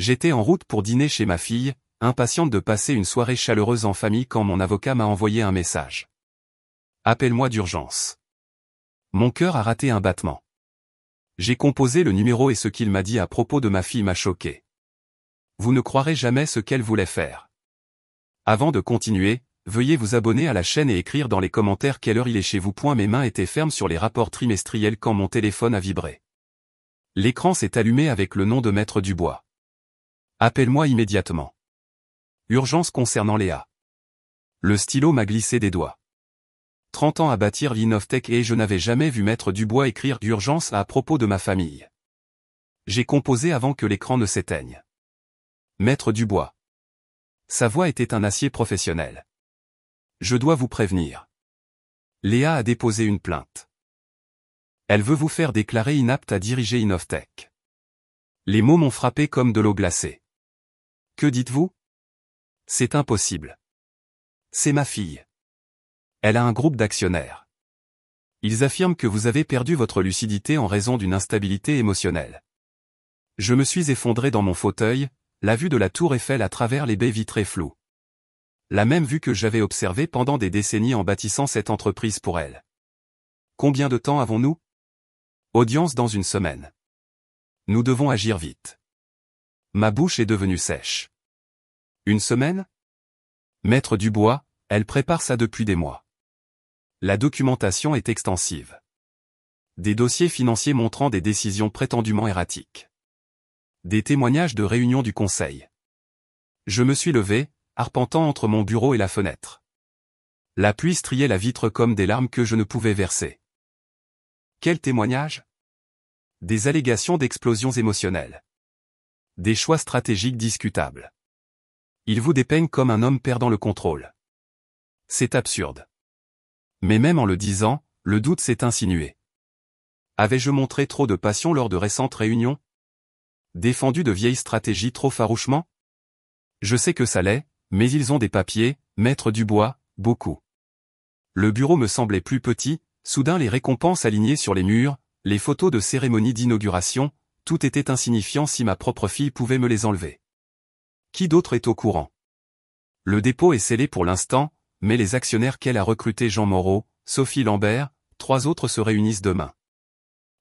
J'étais en route pour dîner chez ma fille, impatiente de passer une soirée chaleureuse en famille quand mon avocat m'a envoyé un message. Appelle-moi d'urgence. Mon cœur a raté un battement. J'ai composé le numéro et ce qu'il m'a dit à propos de ma fille m'a choqué. Vous ne croirez jamais ce qu'elle voulait faire. Avant de continuer, veuillez vous abonner à la chaîne et écrire dans les commentaires quelle heure il est chez vous. Mes mains étaient fermes sur les rapports trimestriels quand mon téléphone a vibré. L'écran s'est allumé avec le nom de Maître Dubois. Appelle-moi immédiatement. Urgence concernant Léa. Le stylo m'a glissé des doigts. 30 ans à bâtir l'Innovtech et je n'avais jamais vu Maître Dubois écrire d'urgence à propos de ma famille. J'ai composé avant que l'écran ne s'éteigne. Maître Dubois. Sa voix était un acier professionnel. Je dois vous prévenir. Léa a déposé une plainte. Elle veut vous faire déclarer inapte à diriger Innovtech. Les mots m'ont frappé comme de l'eau glacée. Que dites-vous? C'est impossible. C'est ma fille. Elle a un groupe d'actionnaires. Ils affirment que vous avez perdu votre lucidité en raison d'une instabilité émotionnelle. Je me suis effondré dans mon fauteuil, la vue de la tour Eiffel à travers les baies vitrées floues. La même vue que j'avais observée pendant des décennies en bâtissant cette entreprise pour elle. Combien de temps avons-nous? Audience dans une semaine. Nous devons agir vite. Ma bouche est devenue sèche. Une semaine? Maître Dubois, elle prépare ça depuis des mois. La documentation est extensive. Des dossiers financiers montrant des décisions prétendument erratiques. Des témoignages de réunions du conseil. Je me suis levé, arpentant entre mon bureau et la fenêtre. La pluie striait la vitre comme des larmes que je ne pouvais verser. Quels témoignages? Des allégations d'explosions émotionnelles. Des choix stratégiques discutables. Ils vous dépeignent comme un homme perdant le contrôle. C'est absurde. Mais même en le disant, le doute s'est insinué. Avais-je montré trop de passion lors de récentes réunions? Défendu de vieilles stratégies trop farouchement? Je sais que ça l'est, mais ils ont des papiers, Maître Dubois, beaucoup. Le bureau me semblait plus petit, soudain les récompenses alignées sur les murs, les photos de cérémonie d'inauguration, tout était insignifiant si ma propre fille pouvait me les enlever. Qui d'autre est au courant? Le dépôt est scellé pour l'instant, mais les actionnaires qu'elle a recrutés Jean Moreau, Sophie Lambert, 3 autres se réunissent demain.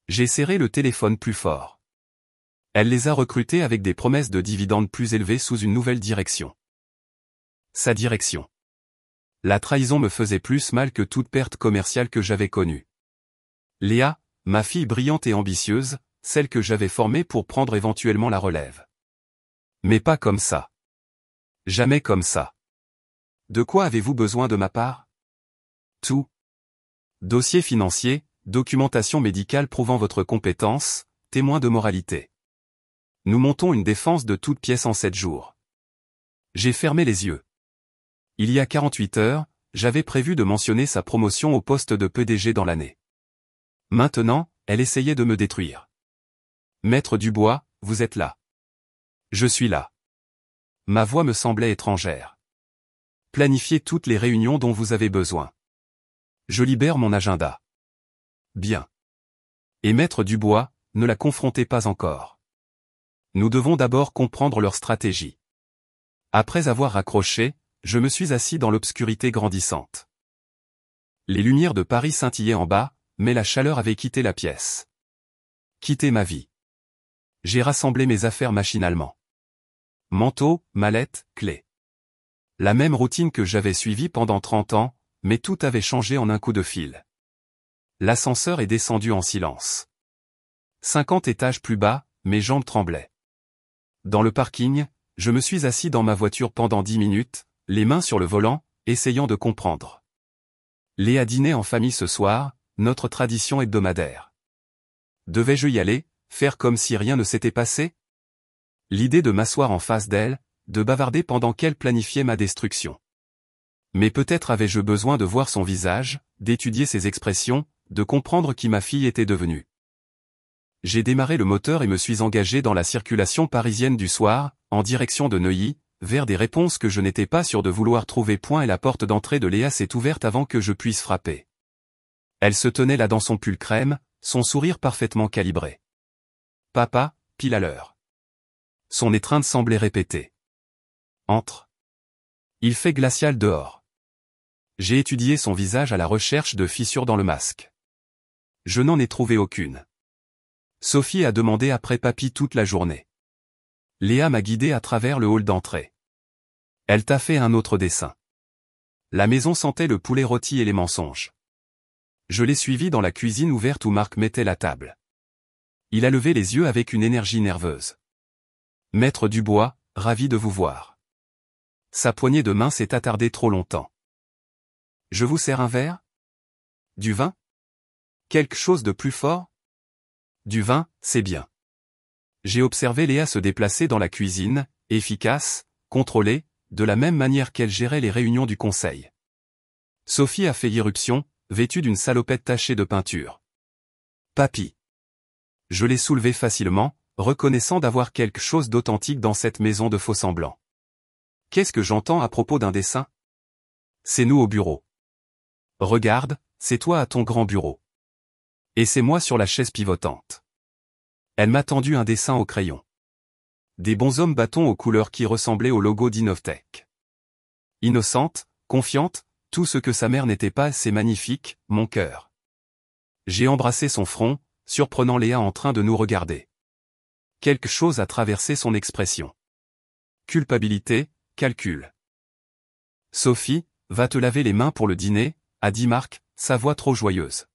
J'ai serré le téléphone plus fort. Elle les a recrutés avec des promesses de dividendes plus élevés sous une nouvelle direction. Sa direction. La trahison me faisait plus mal que toute perte commerciale que j'avais connue. Léa, ma fille brillante et ambitieuse, celle que j'avais formée pour prendre éventuellement la relève. Mais pas comme ça. Jamais comme ça. De quoi avez-vous besoin de ma part? Tout. Dossier financier, documentation médicale prouvant votre compétence, témoin de moralité. Nous montons une défense de toutes pièces en 7 jours. J'ai fermé les yeux. Il y a 48 heures, j'avais prévu de mentionner sa promotion au poste de PDG dans l'année. Maintenant, elle essayait de me détruire. Maître Dubois, vous êtes là. Je suis là. Ma voix me semblait étrangère. Planifiez toutes les réunions dont vous avez besoin. Je libère mon agenda. Bien. Et Maître Dubois, ne la confrontez pas encore. Nous devons d'abord comprendre leur stratégie. Après avoir raccroché, je me suis assis dans l'obscurité grandissante. Les lumières de Paris scintillaient en bas, mais la chaleur avait quitté la pièce. Quitté ma vie. J'ai rassemblé mes affaires machinalement. Manteau, mallette, clé. La même routine que j'avais suivie pendant 30 ans, mais tout avait changé en un coup de fil. L'ascenseur est descendu en silence. 50 étages plus bas, mes jambes tremblaient. Dans le parking, je me suis assis dans ma voiture pendant 10 minutes, les mains sur le volant, essayant de comprendre. Léa dînait en famille ce soir, notre tradition hebdomadaire. Devais-je y aller, faire comme si rien ne s'était passé? L'idée de m'asseoir en face d'elle, de bavarder pendant qu'elle planifiait ma destruction. Mais peut-être avais-je besoin de voir son visage, d'étudier ses expressions, de comprendre qui ma fille était devenue. J'ai démarré le moteur et me suis engagé dans la circulation parisienne du soir, en direction de Neuilly, vers des réponses que je n'étais pas sûr de vouloir trouver. Et la porte d'entrée de Léa s'est ouverte avant que je puisse frapper. Elle se tenait là dans son pull crème, son sourire parfaitement calibré. Papa, pile à l'heure. Son étreinte semblait répéter. Entre. Il fait glacial dehors. J'ai étudié son visage à la recherche de fissures dans le masque. Je n'en ai trouvé aucune. Sophie a demandé après papy toute la journée. Léa m'a guidé à travers le hall d'entrée. Elle t'a fait un autre dessin. La maison sentait le poulet rôti et les mensonges. Je l'ai suivi dans la cuisine ouverte où Marc mettait la table. Il a levé les yeux avec une énergie nerveuse. Maître Dubois, ravi de vous voir. Sa poignée de main s'est attardée trop longtemps. Je vous sers un verre? Du vin? Quelque chose de plus fort? Du vin, c'est bien. J'ai observé Léa se déplacer dans la cuisine, efficace, contrôlée, de la même manière qu'elle gérait les réunions du conseil. Sophie a fait irruption, vêtue d'une salopette tachée de peinture. Papy. Je l'ai soulevé facilement, reconnaissant d'avoir quelque chose d'authentique dans cette maison de faux-semblants. Qu'est-ce que j'entends à propos d'un dessin? C'est nous au bureau. Regarde, c'est toi à ton grand bureau. Et c'est moi sur la chaise pivotante. Elle m'a tendu un dessin au crayon. Des bonshommes bâtons aux couleurs qui ressemblaient au logo d'Innovtech. Innocente, confiante, tout ce que sa mère n'était pas, c'est magnifique, mon cœur. J'ai embrassé son front, surprenant Léa en train de nous regarder. Quelque chose a traversé son expression. Culpabilité, calcul. Sophie, va te laver les mains pour le dîner, a dit Marc, sa voix trop joyeuse.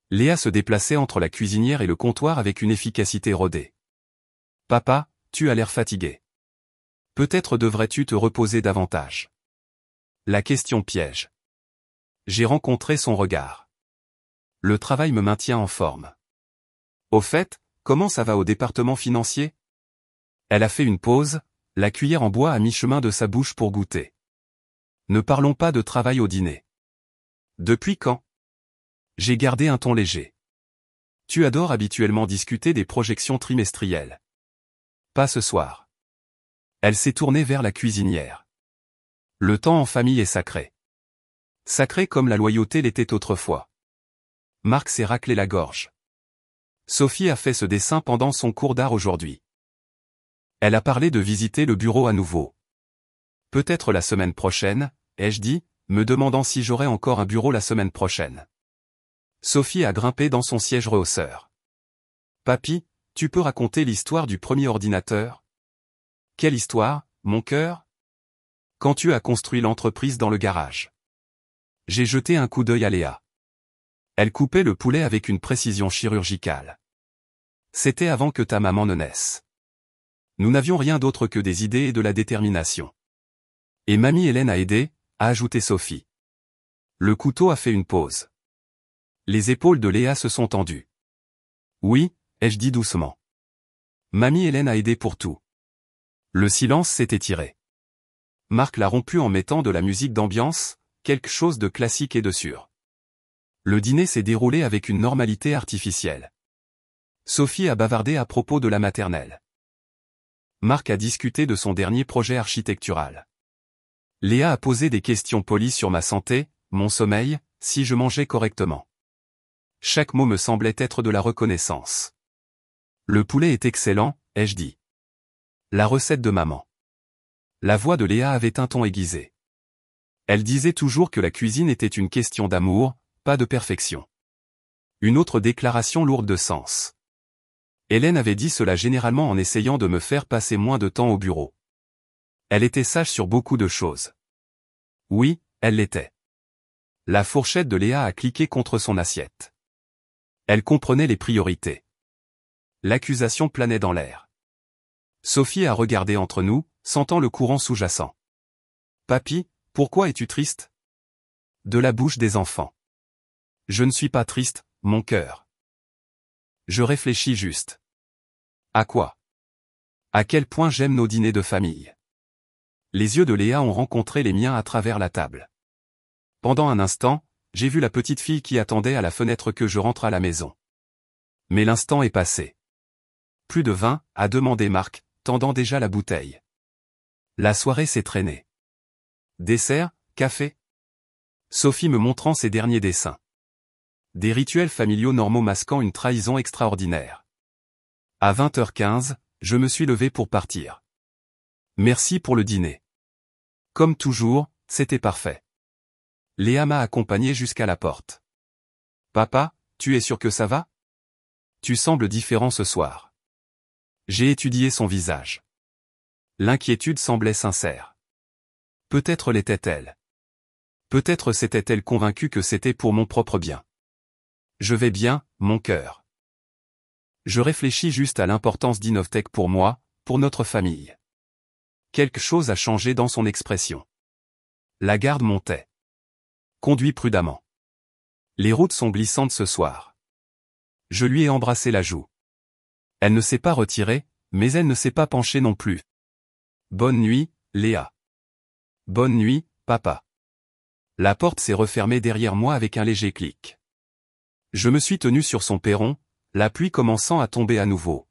Léa se déplaçait entre la cuisinière et le comptoir avec une efficacité rodée. Papa, tu as l'air fatigué. Peut-être devrais-tu te reposer davantage. La question piège. J'ai rencontré son regard. Le travail me maintient en forme. Au fait, comment ça va au département financier? Elle a fait une pause, la cuillère en bois à mi-chemin de sa bouche pour goûter. Ne parlons pas de travail au dîner. Depuis quand? J'ai gardé un ton léger. Tu adores habituellement discuter des projections trimestrielles. Pas ce soir. Elle s'est tournée vers la cuisinière. Le temps en famille est sacré. Sacré comme la loyauté l'était autrefois. Marc s'est raclé la gorge. Sophie a fait ce dessin pendant son cours d'art aujourd'hui. Elle a parlé de visiter le bureau à nouveau. Peut-être la semaine prochaine, ai-je dit, me demandant si j'aurais encore un bureau la semaine prochaine. Sophie a grimpé dans son siège rehausseur. Papy, tu peux raconter l'histoire du premier ordinateur? Quelle histoire, mon cœur? Quand tu as construit l'entreprise dans le garage. J'ai jeté un coup d'œil à Léa. Elle coupait le poulet avec une précision chirurgicale. C'était avant que ta maman ne naisse. Nous n'avions rien d'autre que des idées et de la détermination. Et mamie Hélène a aidé, a ajouté Sophie. Le couteau a fait une pause. Les épaules de Léa se sont tendues. Oui, ai-je dit doucement. Mamie Hélène a aidé pour tout. Le silence s'est étiré. Marc l'a rompu en mettant de la musique d'ambiance, quelque chose de classique et de sûr. Le dîner s'est déroulé avec une normalité artificielle. Sophie a bavardé à propos de la maternelle. Marc a discuté de son dernier projet architectural. Léa a posé des questions polies sur ma santé, mon sommeil, si je mangeais correctement. Chaque mot me semblait être de la reconnaissance. Le poulet est excellent, ai-je dit. La recette de maman. La voix de Léa avait un ton aiguisé. Elle disait toujours que la cuisine était une question d'amour, pas de perfection. Une autre déclaration lourde de sens. Hélène avait dit cela généralement en essayant de me faire passer moins de temps au bureau. Elle était sage sur beaucoup de choses. Oui, elle l'était. La fourchette de Léa a cliqué contre son assiette. Elle comprenait les priorités. L'accusation planait dans l'air. Sophie a regardé entre nous, sentant le courant sous-jacent. Papy, pourquoi es-tu triste? De la bouche des enfants. Je ne suis pas triste, mon cœur. Je réfléchis juste. À quoi? À quel point j'aime nos dîners de famille. Les yeux de Léa ont rencontré les miens à travers la table. Pendant un instant, j'ai vu la petite fille qui attendait à la fenêtre que je rentre à la maison. Mais l'instant est passé. Plus de vin, a demandé Marc, tendant déjà la bouteille. La soirée s'est traînée. Dessert, café? Sophie me montrant ses derniers dessins. Des rituels familiaux normaux masquant une trahison extraordinaire. À 20h15, je me suis levé pour partir. Merci pour le dîner. Comme toujours, c'était parfait. Léa m'a accompagné jusqu'à la porte. Papa, tu es sûr que ça va? Tu sembles différent ce soir. J'ai étudié son visage. L'inquiétude semblait sincère. Peut-être l'était-elle. Peut-être s'était-elle convaincue que c'était pour mon propre bien. Je vais bien, mon cœur. Je réfléchis juste à l'importance d'Innovtech pour moi, pour notre famille. Quelque chose a changé dans son expression. La garde montait. Conduis prudemment. Les routes sont glissantes ce soir. Je lui ai embrassé la joue. Elle ne s'est pas retirée, mais elle ne s'est pas penchée non plus. Bonne nuit, Léa. Bonne nuit, papa. La porte s'est refermée derrière moi avec un léger clic. Je me suis tenu sur son perron, la pluie commençant à tomber à nouveau.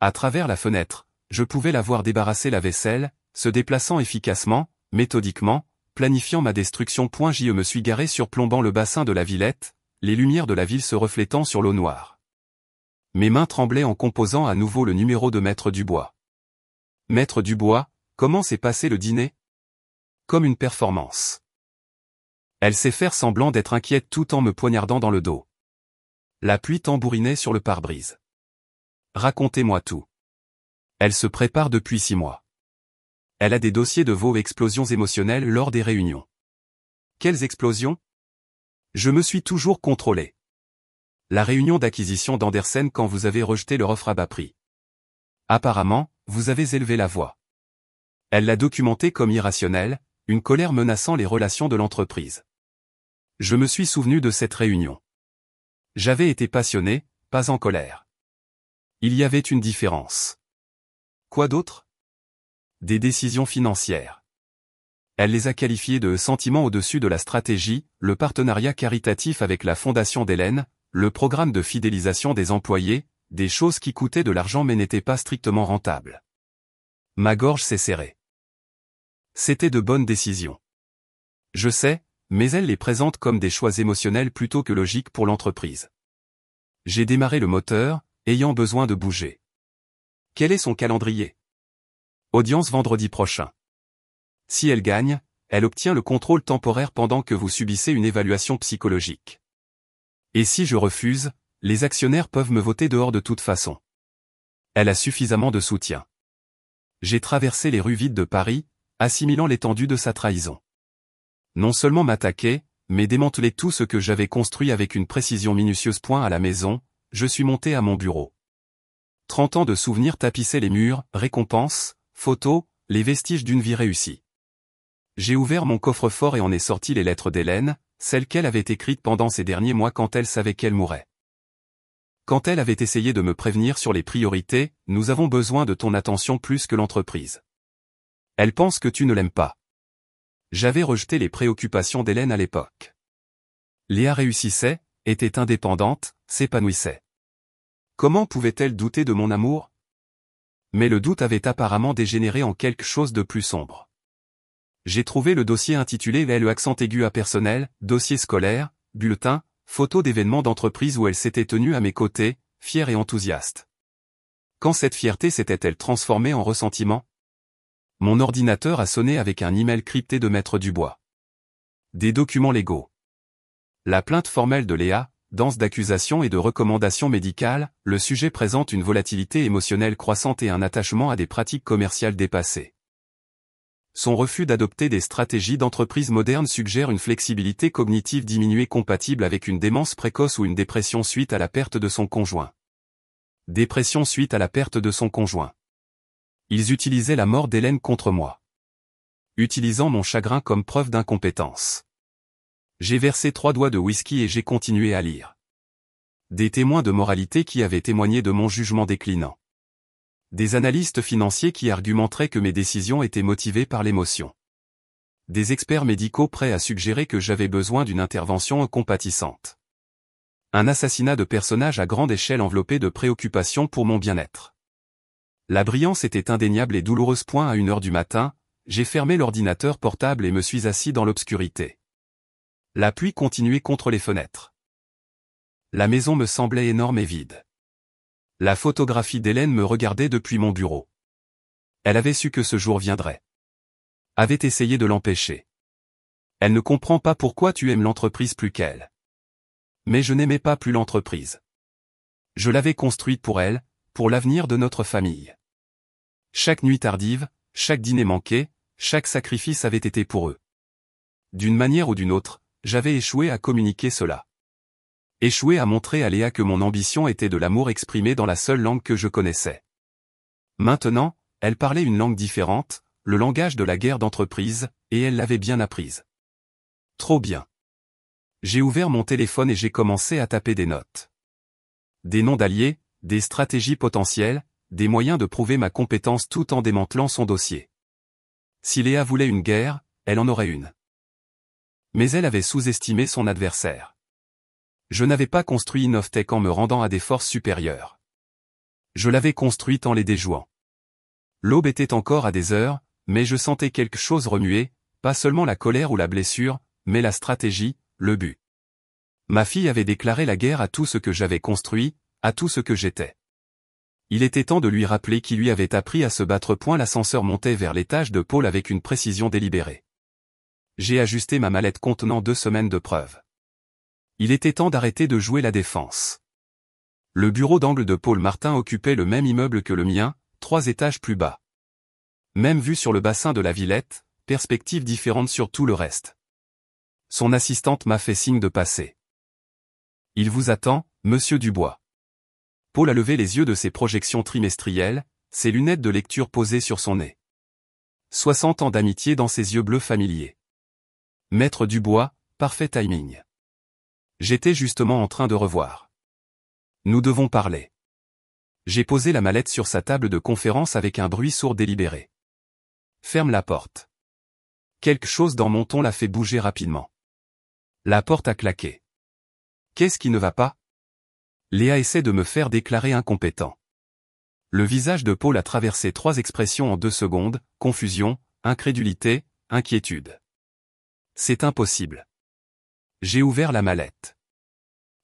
À travers la fenêtre, je pouvais la voir débarrasser la vaisselle, se déplaçant efficacement, méthodiquement, planifiant ma destruction. Je me suis garé surplombant le bassin de la Villette, les lumières de la ville se reflétant sur l'eau noire. Mes mains tremblaient en composant à nouveau le numéro de Maître Dubois. Maître Dubois, comment s'est passé le dîner? Comme une performance. Elle sait faire semblant d'être inquiète tout en me poignardant dans le dos. La pluie tambourinait sur le pare-brise. Racontez-moi tout. Elle se prépare depuis 6 mois. Elle a des dossiers de vos explosions émotionnelles lors des réunions. Quelles explosions? Je me suis toujours contrôlé. La réunion d'acquisition d'Andersen quand vous avez rejeté leur offre à bas prix. Apparemment, vous avez élevé la voix. Elle l'a documenté comme irrationnelle, une colère menaçant les relations de l'entreprise. Je me suis souvenu de cette réunion. J'avais été passionné, pas en colère. Il y avait une différence. Quoi d'autre? Des décisions financières. Elle les a qualifiées de sentiments au-dessus de la stratégie, le partenariat caritatif avec la Fondation d'Hélène, le programme de fidélisation des employés, des choses qui coûtaient de l'argent mais n'étaient pas strictement rentables. Ma gorge s'est serrée. C'était de bonnes décisions. Je sais, mais elle les présente comme des choix émotionnels plutôt que logiques pour l'entreprise. J'ai démarré le moteur, ayant besoin de bouger. Quel est son calendrier? Audience vendredi prochain. Si elle gagne, elle obtient le contrôle temporaire pendant que vous subissez une évaluation psychologique. Et si je refuse, les actionnaires peuvent me voter dehors de toute façon. Elle a suffisamment de soutien. J'ai traversé les rues vides de Paris, assimilant l'étendue de sa trahison. Non seulement m'attaquer, mais démanteler tout ce que j'avais construit avec une précision minutieuse. À la maison, je suis monté à mon bureau. 30 ans de souvenirs tapissaient les murs, récompenses, photos, les vestiges d'une vie réussie. J'ai ouvert mon coffre-fort et en ai sorti les lettres d'Hélène, celles qu'elle avait écrites pendant ces derniers mois quand elle savait qu'elle mourrait. Quand elle avait essayé de me prévenir sur les priorités, nous avons besoin de ton attention plus que l'entreprise. Elle pense que tu ne l'aimes pas. J'avais rejeté les préoccupations d'Hélène à l'époque. Léa réussissait, était indépendante, s'épanouissait. Comment pouvait-elle douter de mon amour? Mais le doute avait apparemment dégénéré en quelque chose de plus sombre. J'ai trouvé le dossier intitulé le accent aigu à personnel, dossier scolaire, bulletin, photo d'événements d'entreprise où elle s'était tenue à mes côtés, fière et enthousiaste. Quand cette fierté s'était-elle transformée en ressentiment? Mon ordinateur a sonné avec un email crypté de Maître Dubois. Des documents légaux. La plainte formelle de Léa, dense d'accusations et de recommandations médicales, le sujet présente une volatilité émotionnelle croissante et un attachement à des pratiques commerciales dépassées. Son refus d'adopter des stratégies d'entreprise modernes suggère une flexibilité cognitive diminuée compatible avec une démence précoce ou une dépression suite à la perte de son conjoint. Dépression suite à la perte de son conjoint. Ils utilisaient la mort d'Hélène contre moi. Utilisant mon chagrin comme preuve d'incompétence. J'ai versé 3 doigts de whisky et j'ai continué à lire. Des témoins de moralité qui avaient témoigné de mon jugement déclinant. Des analystes financiers qui argumenteraient que mes décisions étaient motivées par l'émotion. Des experts médicaux prêts à suggérer que j'avais besoin d'une intervention compatissante. Un assassinat de personnages à grande échelle enveloppé de préoccupations pour mon bien-être. La brillance était indéniable et douloureuse. À 1h du matin, j'ai fermé l'ordinateur portable et me suis assis dans l'obscurité. La pluie continuait contre les fenêtres. La maison me semblait énorme et vide. La photographie d'Hélène me regardait depuis mon bureau. Elle avait su que ce jour viendrait. Avait essayé de l'empêcher. Elle ne comprend pas pourquoi tu aimes l'entreprise plus qu'elle. Mais je n'aimais pas plus l'entreprise. Je l'avais construite pour elle, pour l'avenir de notre famille. Chaque nuit tardive, chaque dîner manqué, chaque sacrifice avait été pour eux. D'une manière ou d'une autre, j'avais échoué à communiquer cela. Échoué à montrer à Léa que mon ambition était de l'amour exprimé dans la seule langue que je connaissais. Maintenant, elle parlait une langue différente, le langage de la guerre d'entreprise, et elle l'avait bien apprise. Trop bien. J'ai ouvert mon téléphone et j'ai commencé à taper des notes. Des noms d'alliés, des stratégies potentielles, des moyens de prouver ma compétence tout en démantelant son dossier. Si Léa voulait une guerre, elle en aurait une. Mais elle avait sous-estimé son adversaire. Je n'avais pas construit Innovatech en me rendant à des forces supérieures. Je l'avais construite en les déjouant. L'aube était encore à des heures, mais je sentais quelque chose remuer, pas seulement la colère ou la blessure, mais la stratégie, le but. Ma fille avait déclaré la guerre à tout ce que j'avais construit, à tout ce que j'étais. Il était temps de lui rappeler qui lui avait appris à se battre. L'ascenseur montait vers l'étage de Paul avec une précision délibérée. J'ai ajusté ma mallette contenant 2 semaines de preuves. Il était temps d'arrêter de jouer la défense. Le bureau d'angle de Paul Martin occupait le même immeuble que le mien, 3 étages plus bas. Même vue sur le bassin de la Villette, perspective différente sur tout le reste. Son assistante m'a fait signe de passer. Il vous attend, monsieur Dubois. Paul a levé les yeux de ses projections trimestrielles, ses lunettes de lecture posées sur son nez. 60 ans d'amitié dans ses yeux bleus familiers. Maître Dubois, parfait timing. J'étais justement en train de revoir. Nous devons parler. J'ai posé la mallette sur sa table de conférence avec un bruit sourd délibéré. Ferme la porte. Quelque chose dans mon ton l'a fait bouger rapidement. La porte a claqué. Qu'est-ce qui ne va pas? Léa essaie de me faire déclarer incompétent. Le visage de Paul a traversé 3 expressions en 2 secondes, confusion, incrédulité, inquiétude. C'est impossible. J'ai ouvert la mallette.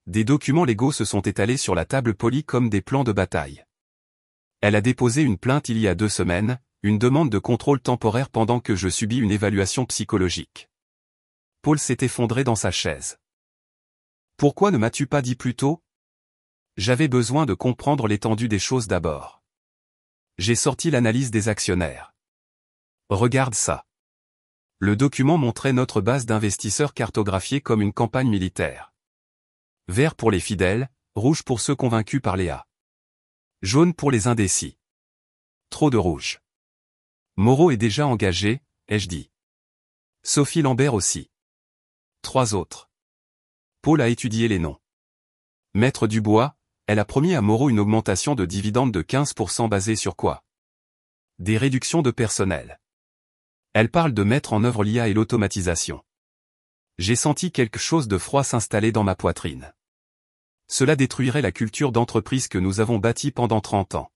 Des documents légaux se sont étalés sur la table polie comme des plans de bataille. Elle a déposé une plainte il y a 2 semaines, une demande de contrôle temporaire pendant que je subis une évaluation psychologique. Paul s'est effondré dans sa chaise. Pourquoi ne m'as-tu pas dit plus tôt? J'avais besoin de comprendre l'étendue des choses d'abord. J'ai sorti l'analyse des actionnaires. Regarde ça. Le document montrait notre base d'investisseurs cartographiée comme une campagne militaire. Vert pour les fidèles, rouge pour ceux convaincus par Léa. Jaune pour les indécis. Trop de rouge. Moreau est déjà engagé, ai-je dit. Sophie Lambert aussi. 3 autres. Paul a étudié les noms. Maître Dubois, elle a promis à Moreau une augmentation de dividendes de 15% basée sur quoi? Des réductions de personnel. Elle parle de mettre en œuvre l'IA et l'automatisation. J'ai senti quelque chose de froid s'installer dans ma poitrine. Cela détruirait la culture d'entreprise que nous avons bâtie pendant 30 ans.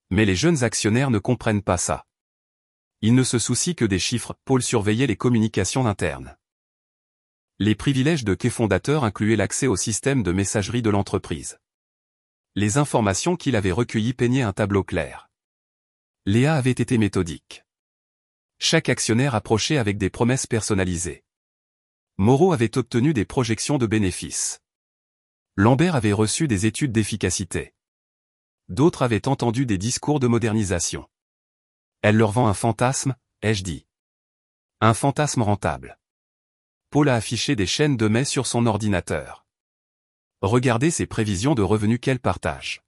Mais les jeunes actionnaires ne comprennent pas ça. Ils ne se soucient que des chiffres. Paul surveillait les communications internes. Les privilèges de cofondateur incluaient l'accès au système de messagerie de l'entreprise. Les informations qu'il avait recueillies peignaient un tableau clair. Léa avait été méthodique. Chaque actionnaire approchait avec des promesses personnalisées. Moreau avait obtenu des projections de bénéfices. Lambert avait reçu des études d'efficacité. D'autres avaient entendu des discours de modernisation. Elle leur vend un fantasme, ai-je dit. Un fantasme rentable. Paul a affiché des chaînes de mai sur son ordinateur. Regardez ces prévisions de revenus qu'elle partage.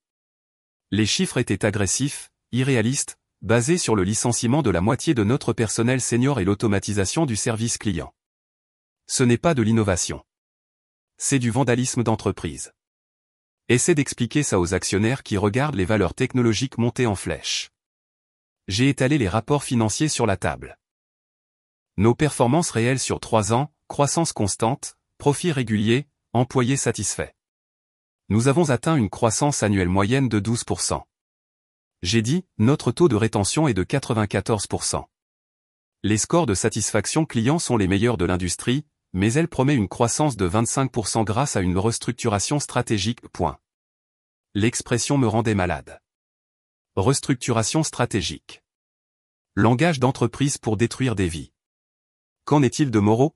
Les chiffres étaient agressifs, irréalistes, basés sur le licenciement de la moitié de notre personnel senior et l'automatisation du service client. Ce n'est pas de l'innovation. C'est du vandalisme d'entreprise. Essaie d'expliquer ça aux actionnaires qui regardent les valeurs technologiques monter en flèche. J'ai étalé les rapports financiers sur la table. Nos performances réelles sur 3 ans, croissance constante, profit régulier, employés satisfaits. Nous avons atteint une croissance annuelle moyenne de 12%. J'ai dit, notre taux de rétention est de 94%. Les scores de satisfaction client sont les meilleurs de l'industrie, mais elle promet une croissance de 25% grâce à une restructuration stratégique. L'expression me rendait malade. Restructuration stratégique. Langage d'entreprise pour détruire des vies. Qu'en est-il de Moreau?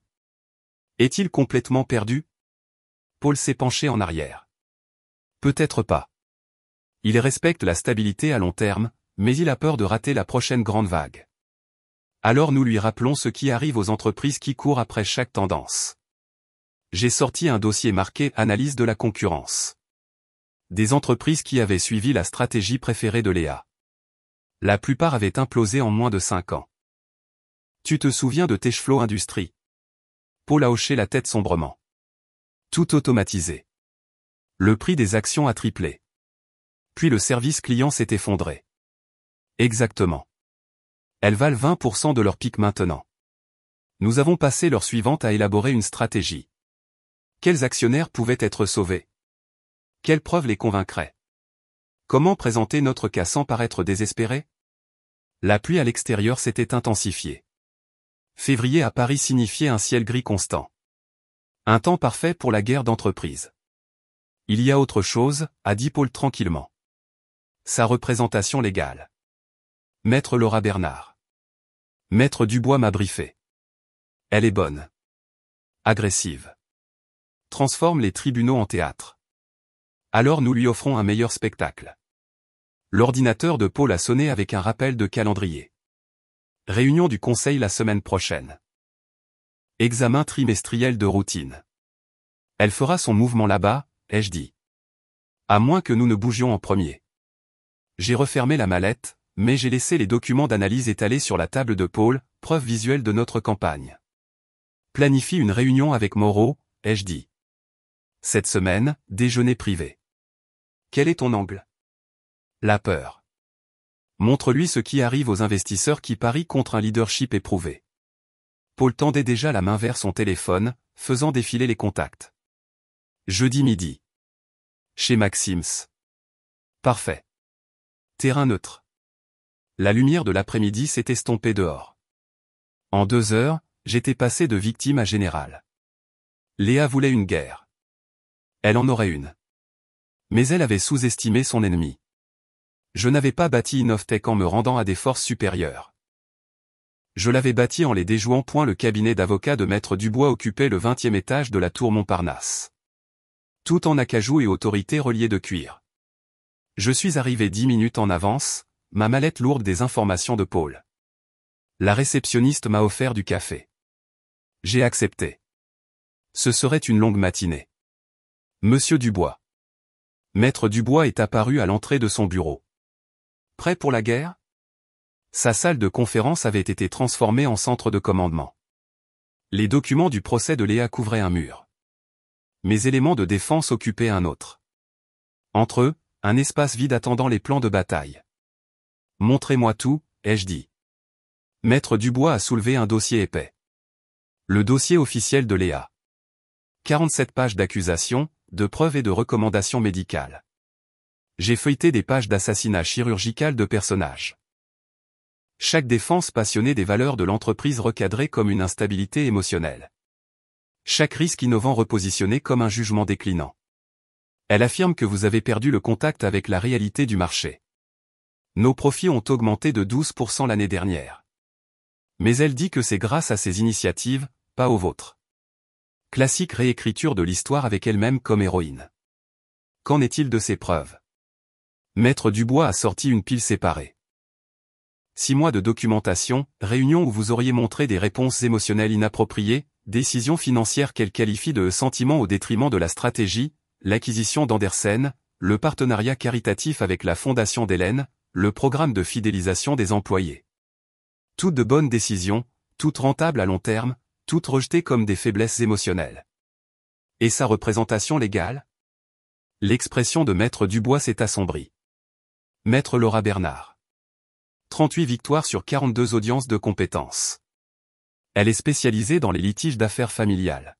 Est-il complètement perdu? Paul s'est penché en arrière. Peut-être pas. Il respecte la stabilité à long terme, mais il a peur de rater la prochaine grande vague. Alors nous lui rappelons ce qui arrive aux entreprises qui courent après chaque tendance. J'ai sorti un dossier marqué « Analyse de la concurrence ». Des entreprises qui avaient suivi la stratégie préférée de Léa. La plupart avaient implosé en moins de 5 ans. Tu te souviens de Techflow Industries? Paul a hoché la tête sombrement. Tout automatisé. Le prix des actions a triplé. Puis le service client s'est effondré. Exactement. Elles valent 20% de leur pic maintenant. Nous avons passé l'heure suivante à élaborer une stratégie. Quels actionnaires pouvaient être sauvés? Quelles preuves les convaincraient? Comment présenter notre cas sans paraître désespéré? La pluie à l'extérieur s'était intensifiée. Février à Paris signifiait un ciel gris constant. Un temps parfait pour la guerre d'entreprise. Il y a autre chose, a dit Paul tranquillement. Sa représentation légale. Maître Laura Bernard. Maître Dubois m'a briefé. Elle est bonne. Agressive. Transforme les tribunaux en théâtre. Alors nous lui offrons un meilleur spectacle. L'ordinateur de Paul a sonné avec un rappel de calendrier. Réunion du conseil la semaine prochaine. Examen trimestriel de routine. Elle fera son mouvement là-bas, ai-je dit. À moins que nous ne bougions en premier. J'ai refermé la mallette, mais j'ai laissé les documents d'analyse étalés sur la table de Paul, preuve visuelle de notre campagne. Planifie une réunion avec Moreau, ai-je dit. Cette semaine, déjeuner privé. Quel est ton angle? La peur. Montre-lui ce qui arrive aux investisseurs qui parient contre un leadership éprouvé. Paul tendait déjà la main vers son téléphone, faisant défiler les contacts. Jeudi midi. Chez Maxims. Parfait. Terrain neutre. La lumière de l'après-midi s'est estompée dehors. En 2 heures, j'étais passé de victime à général. Léa voulait une guerre. Elle en aurait une. Mais elle avait sous-estimé son ennemi. Je n'avais pas bâti Innovatech en me rendant à des forces supérieures. Je l'avais bâti en les déjouant. Le cabinet d'avocats de Maître Dubois occupait le 20e étage de la tour Montparnasse. Tout en acajou et autorité reliée de cuir. Je suis arrivé 10 minutes en avance, ma mallette lourde des informations de Paul. La réceptionniste m'a offert du café. J'ai accepté. Ce serait une longue matinée. Monsieur Dubois. Maître Dubois est apparu à l'entrée de son bureau. Prêt pour la guerre? Sa salle de conférence avait été transformée en centre de commandement. Les documents du procès de Léa couvraient un mur. Mes éléments de défense occupaient un autre. Entre eux, un espace vide attendant les plans de bataille. Montrez-moi tout, ai-je dit. Maître Dubois a soulevé un dossier épais. Le dossier officiel de Léa. 47 pages d'accusations, de preuves et de recommandations médicales. J'ai feuilleté des pages d'assassinat chirurgical de personnages. Chaque défense passionnée des valeurs de l'entreprise recadrée comme une instabilité émotionnelle. Chaque risque innovant repositionné comme un jugement déclinant. Elle affirme que vous avez perdu le contact avec la réalité du marché. Nos profits ont augmenté de 12% l'année dernière. Mais elle dit que c'est grâce à ses initiatives, pas aux vôtres. Classique réécriture de l'histoire avec elle-même comme héroïne. Qu'en est-il de ces preuves? Maître Dubois a sorti une pile séparée. 6 mois de documentation, réunion où vous auriez montré des réponses émotionnelles inappropriées, décisions financières qu'elle qualifie de sentiments au détriment de la stratégie, l'acquisition d'Andersen, le partenariat caritatif avec la Fondation d'Hélène, le programme de fidélisation des employés. Toutes de bonnes décisions, toutes rentables à long terme, toutes rejetées comme des faiblesses émotionnelles. Et sa représentation légale? L'expression de Maître Dubois s'est assombrie. Maître Laura Bernard. 38 victoires sur 42 audiences de compétences. Elle est spécialisée dans les litiges d'affaires familiales.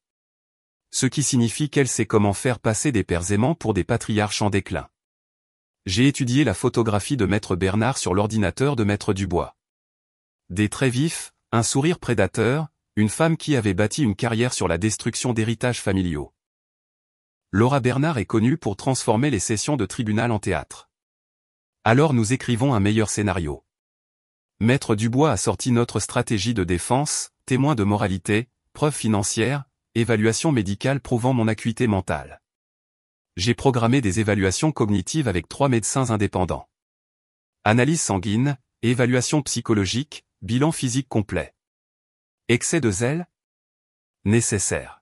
Ce qui signifie qu'elle sait comment faire passer des pères aimants pour des patriarches en déclin. J'ai étudié la photographie de Maître Bernard sur l'ordinateur de Maître Dubois. Des traits vifs, un sourire prédateur, une femme qui avait bâti une carrière sur la destruction d'héritages familiaux. Laura Bernard est connue pour transformer les sessions de tribunal en théâtre. Alors nous écrivons un meilleur scénario. Maître Dubois a sorti notre stratégie de défense, témoin de moralité, preuves financières, évaluation médicale prouvant mon acuité mentale. J'ai programmé des évaluations cognitives avec 3 médecins indépendants. Analyse sanguine, évaluation psychologique, bilan physique complet. Excès de zèle? Nécessaire.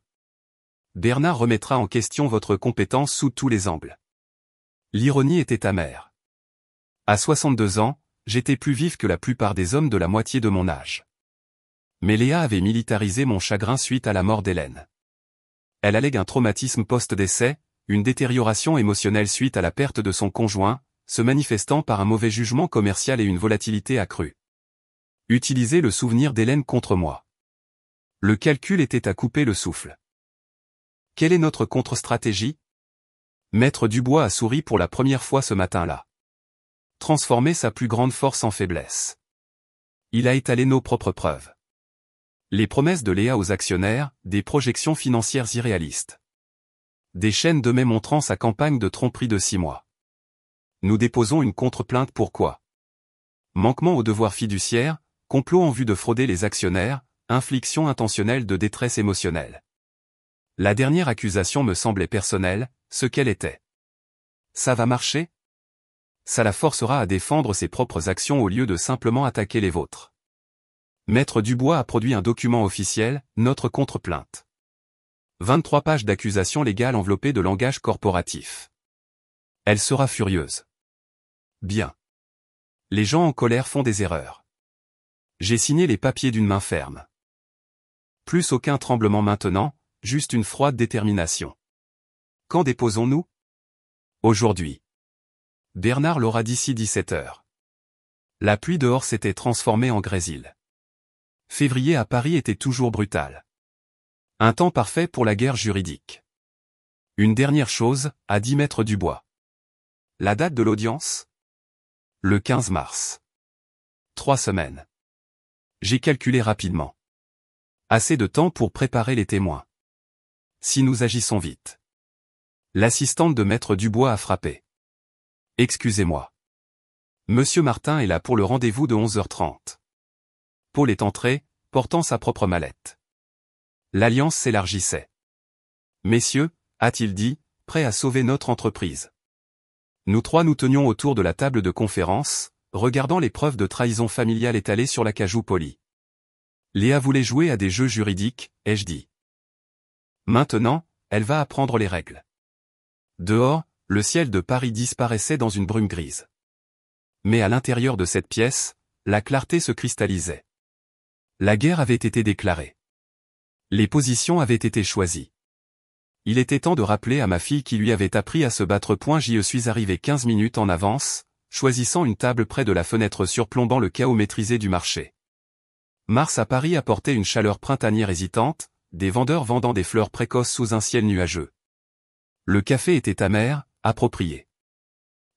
Bernard remettra en question votre compétence sous tous les angles. L'ironie était amère. À 62 ans, j'étais plus vif que la plupart des hommes de la moitié de mon âge. Mais Léa avait militarisé mon chagrin suite à la mort d'Hélène. Elle allègue un traumatisme post-décès, une détérioration émotionnelle suite à la perte de son conjoint, se manifestant par un mauvais jugement commercial et une volatilité accrue. Utiliser le souvenir d'Hélène contre moi. Le calcul était à couper le souffle. Quelle est notre contre-stratégie? Maître Dubois a souri pour la première fois ce matin-là. Transformer sa plus grande force en faiblesse. Il a étalé nos propres preuves. Les promesses de Léa aux actionnaires, des projections financières irréalistes. Des chaînes de mai montrant sa campagne de tromperie de 6 mois. Nous déposons une contre-plainte pourquoi? Manquement aux devoirs fiduciaires, complot en vue de frauder les actionnaires, infliction intentionnelle de détresse émotionnelle. La dernière accusation me semblait personnelle, ce qu'elle était. Ça va marcher? Ça la forcera à défendre ses propres actions au lieu de simplement attaquer les vôtres. Maître Dubois a produit un document officiel, notre contre-plainte. 23 pages d'accusations légales enveloppées de langage corporatif. Elle sera furieuse. Bien. Les gens en colère font des erreurs. J'ai signé les papiers d'une main ferme. Plus aucun tremblement maintenant, juste une froide détermination. Quand déposons-nous? Aujourd'hui. Bernard l'aura d'ici 17 heures. La pluie dehors s'était transformée en grésil. Février à Paris était toujours brutal. Un temps parfait pour la guerre juridique. Une dernière chose, a dit Maître Dubois. La date de l'audience? Le 15 mars. 3 semaines. J'ai calculé rapidement. Assez de temps pour préparer les témoins. Si nous agissons vite. L'assistante de Maître Dubois a frappé. Excusez-moi. Monsieur Martin est là pour le rendez-vous de 11h30. Paul est entré, portant sa propre mallette. L'alliance s'élargissait. Messieurs, a-t-il dit, prêt à sauver notre entreprise. Nous trois nous tenions autour de la table de conférence, regardant les preuves de trahison familiale étalées sur l'acajou poli. Léa voulait jouer à des jeux juridiques, ai-je dit. Maintenant, elle va apprendre les règles. Dehors, le ciel de Paris disparaissait dans une brume grise. Mais à l'intérieur de cette pièce, la clarté se cristallisait. La guerre avait été déclarée. Les positions avaient été choisies. Il était temps de rappeler à ma fille qui lui avait appris à se battre. J'y suis arrivé 15 minutes en avance, choisissant une table près de la fenêtre surplombant le chaos maîtrisé du marché. Mars à Paris apportait une chaleur printanière hésitante, des vendeurs vendant des fleurs précoces sous un ciel nuageux. Le café était amer, approprié.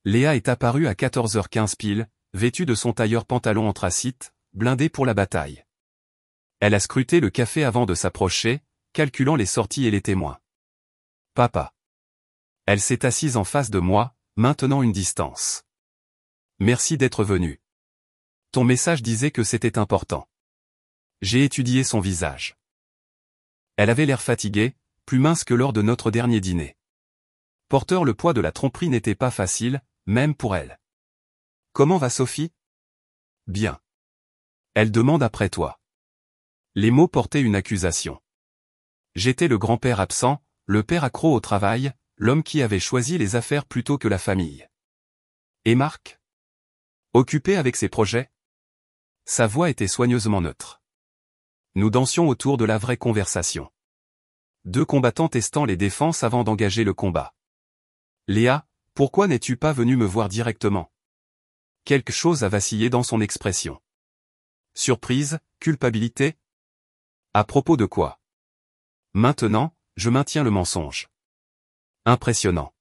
Léa est apparue à 14h15 pile, vêtue de son tailleur pantalon anthracite, blindée pour la bataille. Elle a scruté le café avant de s'approcher, calculant les sorties et les témoins. Papa. Elle s'est assise en face de moi, maintenant une distance. Merci d'être venu. Ton message disait que c'était important. J'ai étudié son visage. Elle avait l'air fatiguée, plus mince que lors de notre dernier dîner. Porteur, le poids de la tromperie n'était pas facile, même pour elle. Comment va Sophie? Bien. Elle demande après toi. Les mots portaient une accusation. J'étais le grand-père absent, le père accro au travail, l'homme qui avait choisi les affaires plutôt que la famille. Et Marc? Occupé avec ses projets? Sa voix était soigneusement neutre. Nous dansions autour de la vraie conversation. Deux combattants testant les défenses avant d'engager le combat. Léa, pourquoi n'es-tu pas venue me voir directement? Quelque chose a vacillé dans son expression. Surprise, culpabilité? À propos de quoi? Maintenant, je maintiens le mensonge. Impressionnant.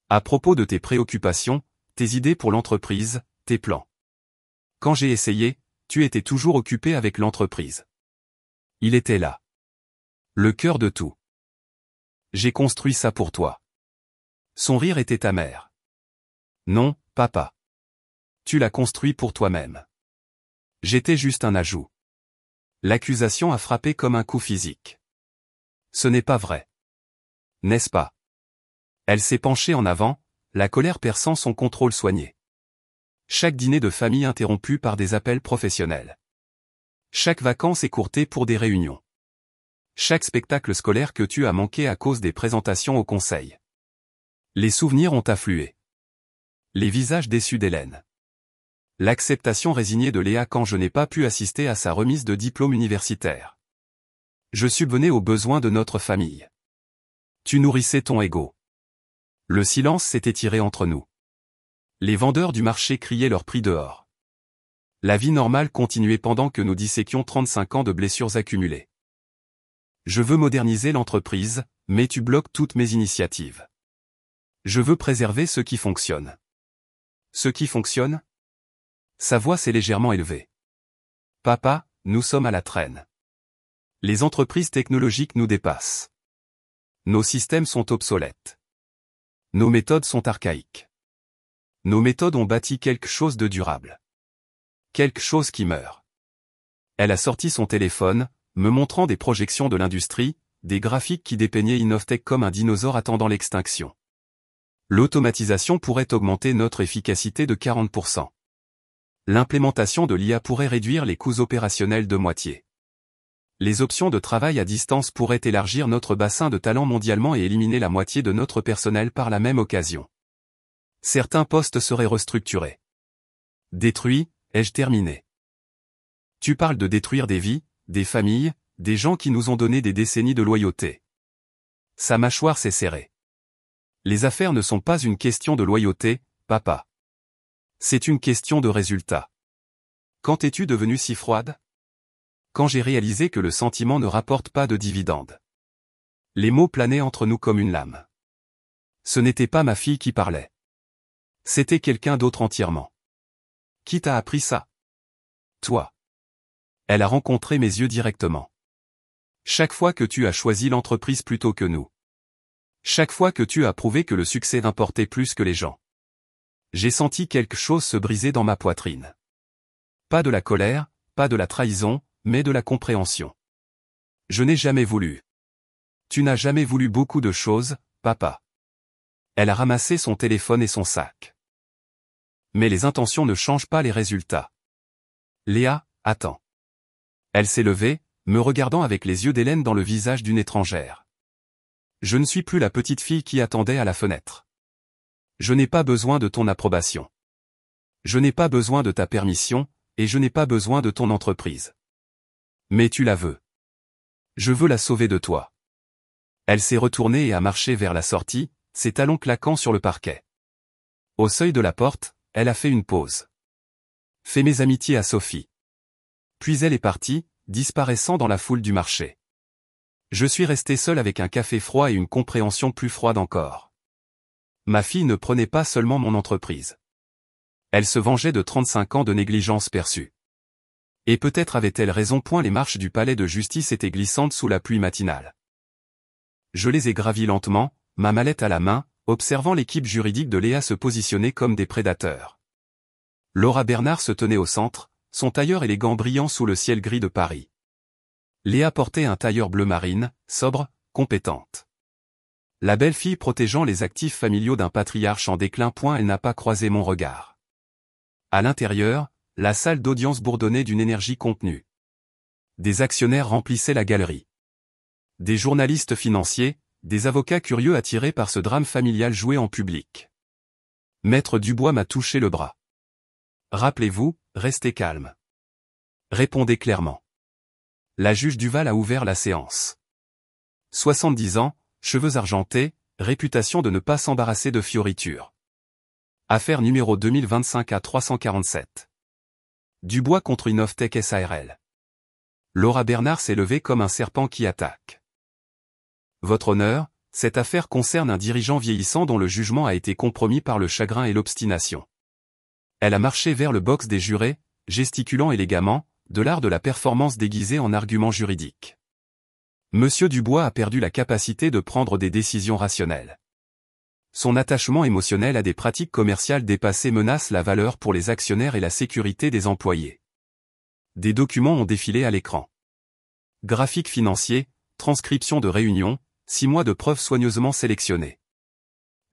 À propos de tes préoccupations, tes idées pour l'entreprise, tes plans. Quand j'ai essayé, tu étais toujours occupé avec l'entreprise. Il était là. Le cœur de tout. J'ai construit ça pour toi. Son rire était amer. Non, papa. Tu l'as construit pour toi-même. J'étais juste un ajout. L'accusation a frappé comme un coup physique. Ce n'est pas vrai. N'est-ce pas? Elle s'est penchée en avant, la colère perçant son contrôle soigné. Chaque dîner de famille interrompu par des appels professionnels. Chaque vacances écourtée pour des réunions. Chaque spectacle scolaire que tu as manqué à cause des présentations au conseil. Les souvenirs ont afflué. Les visages déçus d'Hélène. L'acceptation résignée de Léa quand je n'ai pas pu assister à sa remise de diplôme universitaire. Je subvenais aux besoins de notre famille. Tu nourrissais ton ego. Le silence s'est étiré entre nous. Les vendeurs du marché criaient leur prix dehors. La vie normale continuait pendant que nous disséquions 35 ans de blessures accumulées. Je veux moderniser l'entreprise, mais tu bloques toutes mes initiatives. Je veux préserver ce qui fonctionne. Ce qui fonctionne? Sa voix s'est légèrement élevée. Papa, nous sommes à la traîne. Les entreprises technologiques nous dépassent. Nos systèmes sont obsolètes. Nos méthodes sont archaïques. Nos méthodes ont bâti quelque chose de durable. Quelque chose qui meurt. Elle a sorti son téléphone, me montrant des projections de l'industrie, des graphiques qui dépeignaient Innovtech comme un dinosaure attendant l'extinction. L'automatisation pourrait augmenter notre efficacité de 40%. L'implémentation de l'IA pourrait réduire les coûts opérationnels de moitié. Les options de travail à distance pourraient élargir notre bassin de talents mondialement et éliminer la moitié de notre personnel par la même occasion. Certains postes seraient restructurés. Détruits, ai-je terminé. Tu parles de détruire des vies, des familles, des gens qui nous ont donné des décennies de loyauté. Sa mâchoire s'est serrée. Les affaires ne sont pas une question de loyauté, papa. C'est une question de résultat. Quand es-tu devenue si froide? Quand j'ai réalisé que le sentiment ne rapporte pas de dividendes. Les mots planaient entre nous comme une lame. Ce n'était pas ma fille qui parlait. C'était quelqu'un d'autre entièrement. Qui t'a appris ça? Toi. Elle a rencontré mes yeux directement. Chaque fois que tu as choisi l'entreprise plutôt que nous. Chaque fois que tu as prouvé que le succès importait plus que les gens. J'ai senti quelque chose se briser dans ma poitrine. Pas de la colère, pas de la trahison, mais de la compréhension. Je n'ai jamais voulu. Tu n'as jamais voulu beaucoup de choses, papa. Elle a ramassé son téléphone et son sac. Mais les intentions ne changent pas les résultats. Léa, attends. Elle s'est levée, me regardant avec les yeux d'Hélène dans le visage d'une étrangère. Je ne suis plus la petite fille qui attendait à la fenêtre. Je n'ai pas besoin de ton approbation. Je n'ai pas besoin de ta permission, et je n'ai pas besoin de ton entreprise. Mais tu la veux. Je veux la sauver de toi. Elle s'est retournée et a marché vers la sortie, ses talons claquant sur le parquet. Au seuil de la porte, elle a fait une pause. Fais mes amitiés à Sophie. Puis elle est partie, disparaissant dans la foule du marché. Je suis resté seul avec un café froid et une compréhension plus froide encore. Ma fille ne prenait pas seulement mon entreprise. Elle se vengeait de 35 ans de négligence perçue. Et peut-être avait-elle raison. Les marches du palais de justice étaient glissantes sous la pluie matinale. Je les ai gravies lentement, ma mallette à la main, observant l'équipe juridique de Léa se positionner comme des prédateurs. Laura Bernard se tenait au centre, son tailleur élégant brillant sous le ciel gris de Paris. Léa portait un tailleur bleu marine, sobre, compétente. La belle fille protégeant les actifs familiaux d'un patriarche en déclin. Elle n'a pas croisé mon regard. À l'intérieur, la salle d'audience bourdonnait d'une énergie contenue. Des actionnaires remplissaient la galerie. Des journalistes financiers, des avocats curieux attirés par ce drame familial joué en public. Maître Dubois m'a touché le bras. Rappelez-vous, restez calme. Répondez clairement. La juge Duval a ouvert la séance. 70 ans, cheveux argentés, réputation de ne pas s'embarrasser de fioritures. Affaire numéro 2025 à 347. Dubois contre Innovtech SARL. Laura Bernard s'est levée comme un serpent qui attaque. Votre honneur, cette affaire concerne un dirigeant vieillissant dont le jugement a été compromis par le chagrin et l'obstination. Elle a marché vers le box des jurés, gesticulant élégamment, de l'art de la performance déguisée en arguments juridiques. Monsieur Dubois a perdu la capacité de prendre des décisions rationnelles. Son attachement émotionnel à des pratiques commerciales dépassées menace la valeur pour les actionnaires et la sécurité des employés. Des documents ont défilé à l'écran. Graphiques financiers, transcription de réunions, 6 mois de preuves soigneusement sélectionnées.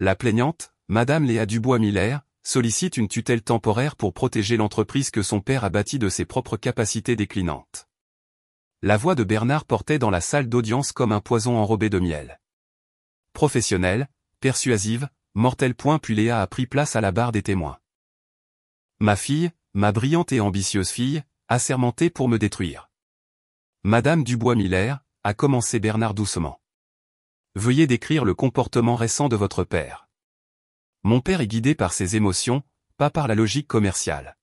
La plaignante, Madame Léa Dubois-Miller, sollicite une tutelle temporaire pour protéger l'entreprise que son père a bâtie de ses propres capacités déclinantes. La voix de Bernard portait dans la salle d'audience comme un poison enrobé de miel. Professionnelle, persuasive, mortelle. Puis Léa a pris place à la barre des témoins. Ma fille, ma brillante et ambitieuse fille, assermentée pour me détruire. Madame Dubois-Miller, a commencé Bernard doucement. Veuillez décrire le comportement récent de votre père. Mon père est guidé par ses émotions, pas par la logique commerciale.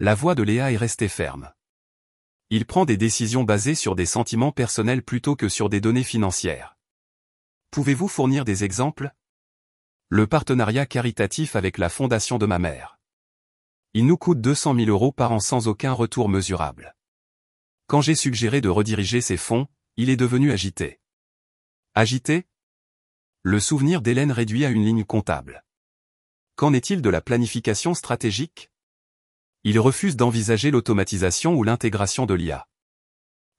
La voix de Léa est restée ferme. Il prend des décisions basées sur des sentiments personnels plutôt que sur des données financières. Pouvez-vous fournir des exemples? Le partenariat caritatif avec la fondation de ma mère. Il nous coûte 200 000 € par an sans aucun retour mesurable. Quand j'ai suggéré de rediriger ces fonds, il est devenu agité. Agité? Le souvenir d'Hélène réduit à une ligne comptable. Qu'en est-il de la planification stratégique? Il refuse d'envisager l'automatisation ou l'intégration de l'IA.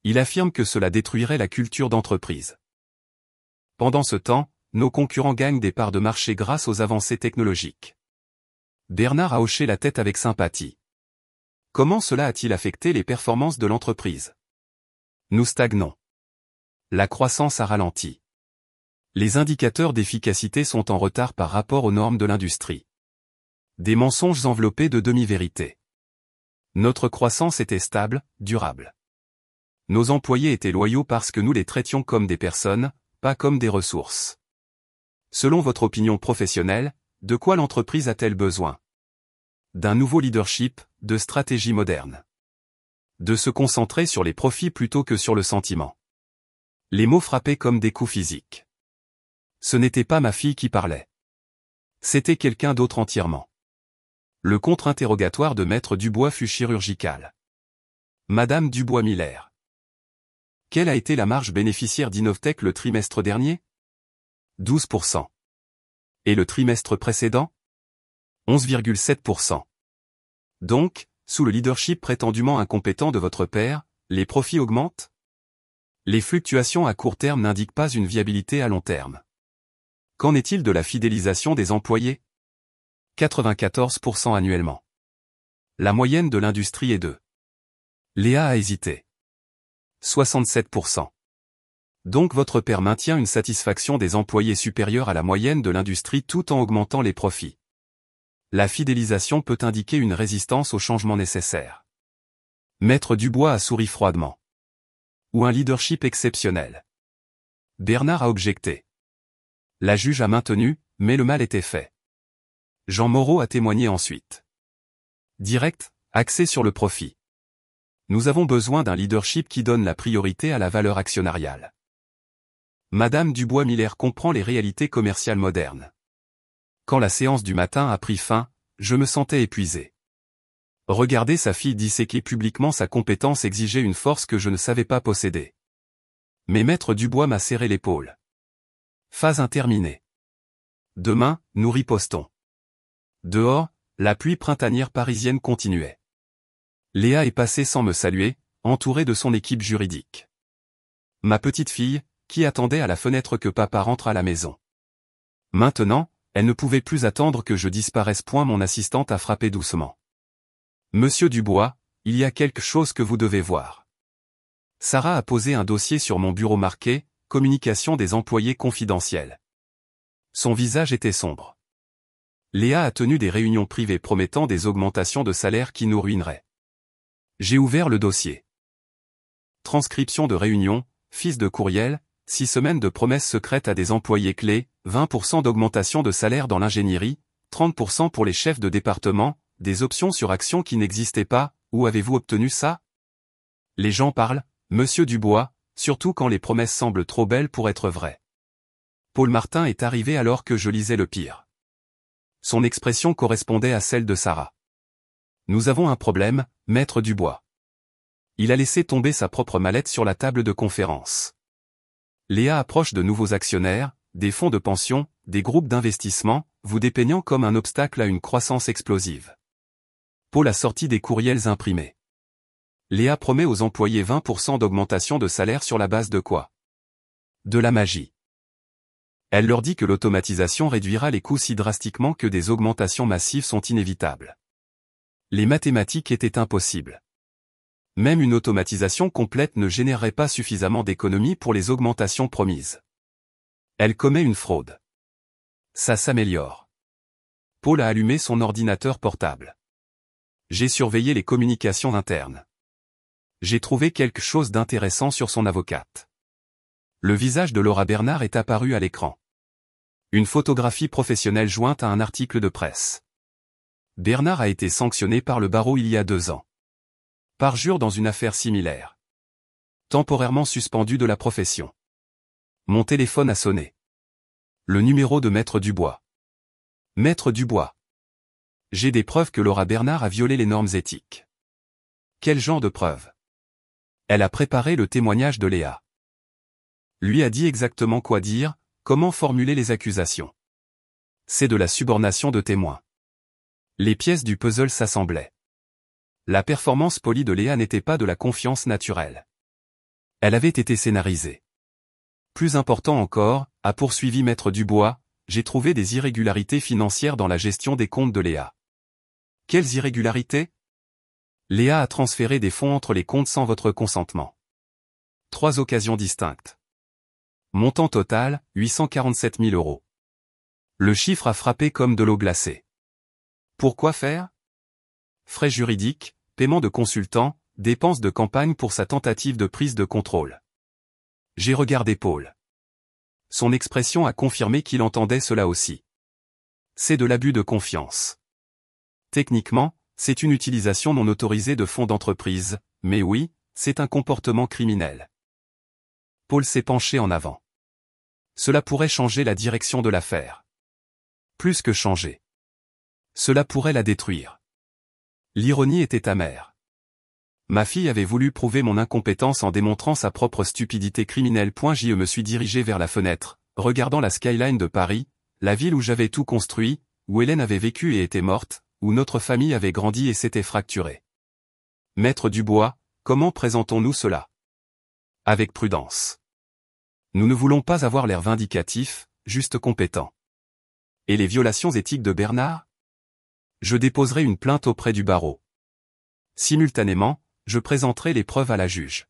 Il affirme que cela détruirait la culture d'entreprise. Pendant ce temps, nos concurrents gagnent des parts de marché grâce aux avancées technologiques. Bernard a hoché la tête avec sympathie. Comment cela a-t-il affecté les performances de l'entreprise? Nous stagnons. La croissance a ralenti. Les indicateurs d'efficacité sont en retard par rapport aux normes de l'industrie. Des mensonges enveloppés de demi-vérités. Notre croissance était stable, durable. Nos employés étaient loyaux parce que nous les traitions comme des personnes, pas comme des ressources. Selon votre opinion professionnelle, de quoi l'entreprise a-t-elle besoin? D'un nouveau leadership, de stratégie moderne. De se concentrer sur les profits plutôt que sur le sentiment. Les mots frappaient comme des coups physiques. Ce n'était pas ma fille qui parlait. C'était quelqu'un d'autre entièrement. Le contre-interrogatoire de Maître Dubois fut chirurgical. Madame Dubois-Miller. Quelle a été la marge bénéficiaire d'Innovtech le trimestre dernier? 12%. Et le trimestre précédent? 11,7%. Donc, sous le leadership prétendument incompétent de votre père, les profits augmentent? Les fluctuations à court terme n'indiquent pas une viabilité à long terme. Qu'en est-il de la fidélisation des employés? 94% annuellement. La moyenne de l'industrie est de. Léa a hésité. 67%. Donc votre père maintient une satisfaction des employés supérieure à la moyenne de l'industrie tout en augmentant les profits. La fidélisation peut indiquer une résistance aux changements nécessaires. Maître Dubois a souri froidement. Ou un leadership exceptionnel. Bernard a objecté. La juge a maintenu, mais le mal était fait. Jean Moreau a témoigné ensuite. Direct, axé sur le profit. Nous avons besoin d'un leadership qui donne la priorité à la valeur actionnariale. Madame Dubois-Miller comprend les réalités commerciales modernes. Quand la séance du matin a pris fin, je me sentais épuisé. Regarder sa fille disséquer publiquement sa compétence exigeait une force que je ne savais pas posséder. Mais Maître Dubois m'a serré l'épaule. Phase interminée. Demain, nous ripostons. Dehors, la pluie printanière parisienne continuait. Léa est passée sans me saluer, entourée de son équipe juridique. Ma petite fille, qui attendait à la fenêtre que papa rentre à la maison. Maintenant, elle ne pouvait plus attendre que je disparaisse. Mon assistante a frappé doucement. Monsieur Dubois, il y a quelque chose que vous devez voir. Sarah a posé un dossier sur mon bureau marqué « Communication des employés confidentiels ». Son visage était sombre. Léa a tenu des réunions privées promettant des augmentations de salaire qui nous ruineraient. J'ai ouvert le dossier. Transcription de réunion, fils de courriel, 6 semaines de promesses secrètes à des employés clés, 20% d'augmentation de salaire dans l'ingénierie, 30% pour les chefs de département, des options sur actions qui n'existaient pas. Où avez-vous obtenu ça? Les gens parlent, Monsieur Dubois, surtout quand les promesses semblent trop belles pour être vraies. Paul Martin est arrivé alors que je lisais le pire. Son expression correspondait à celle de Sarah. Nous avons un problème, Maître Dubois. Il a laissé tomber sa propre mallette sur la table de conférence. Léa approche de nouveaux actionnaires, des fonds de pension, des groupes d'investissement, vous dépeignant comme un obstacle à une croissance explosive. Paul a sorti des courriels imprimés. Léa promet aux employés 20% d'augmentation de salaire sur la base de quoi? De la magie. Elle leur dit que l'automatisation réduira les coûts si drastiquement que des augmentations massives sont inévitables. Les mathématiques étaient impossibles. Même une automatisation complète ne générerait pas suffisamment d'économies pour les augmentations promises. Elle commet une fraude. Ça s'améliore. Paul a allumé son ordinateur portable. J'ai surveillé les communications internes. J'ai trouvé quelque chose d'intéressant sur son avocate. Le visage de Laura Bernard est apparu à l'écran. Une photographie professionnelle jointe à un article de presse. Bernard a été sanctionné par le barreau il y a 2 ans. Parjure dans une affaire similaire. Temporairement suspendu de la profession. Mon téléphone a sonné. Le numéro de Maître Dubois. Maître Dubois. J'ai des preuves que Laura Bernard a violé les normes éthiques. Quel genre de preuves? Elle a préparé le témoignage de Léa. Lui a dit exactement quoi dire, comment formuler les accusations. C'est de la subornation de témoins. Les pièces du puzzle s'assemblaient. La performance polie de Léa n'était pas de la confiance naturelle. Elle avait été scénarisée. Plus important encore, a poursuivi Maître Dubois, j'ai trouvé des irrégularités financières dans la gestion des comptes de Léa. Quelles irrégularités? Léa a transféré des fonds entre les comptes sans votre consentement. 3 occasions distinctes. Montant total, 847 000 €. Le chiffre a frappé comme de l'eau glacée. Pourquoi faire? Frais juridiques, paiement de consultants, dépenses de campagne pour sa tentative de prise de contrôle. J'ai regardé Paul. Son expression a confirmé qu'il entendait cela aussi. C'est de l'abus de confiance. Techniquement, c'est une utilisation non autorisée de fonds d'entreprise, mais oui, c'est un comportement criminel. Paul s'est penché en avant. Cela pourrait changer la direction de l'affaire. Plus que changer. Cela pourrait la détruire. L'ironie était amère. Ma fille avait voulu prouver mon incompétence en démontrant sa propre stupidité criminelle. Je me suis dirigé vers la fenêtre, regardant la skyline de Paris, la ville où j'avais tout construit, où Hélène avait vécu et était morte, où notre famille avait grandi et s'était fracturée. Maître Dubois, comment présentons-nous cela? Avec prudence. Nous ne voulons pas avoir l'air vindicatif, juste compétent. Et les violations éthiques de Bernard? Je déposerai une plainte auprès du barreau. Simultanément, je présenterai les preuves à la juge.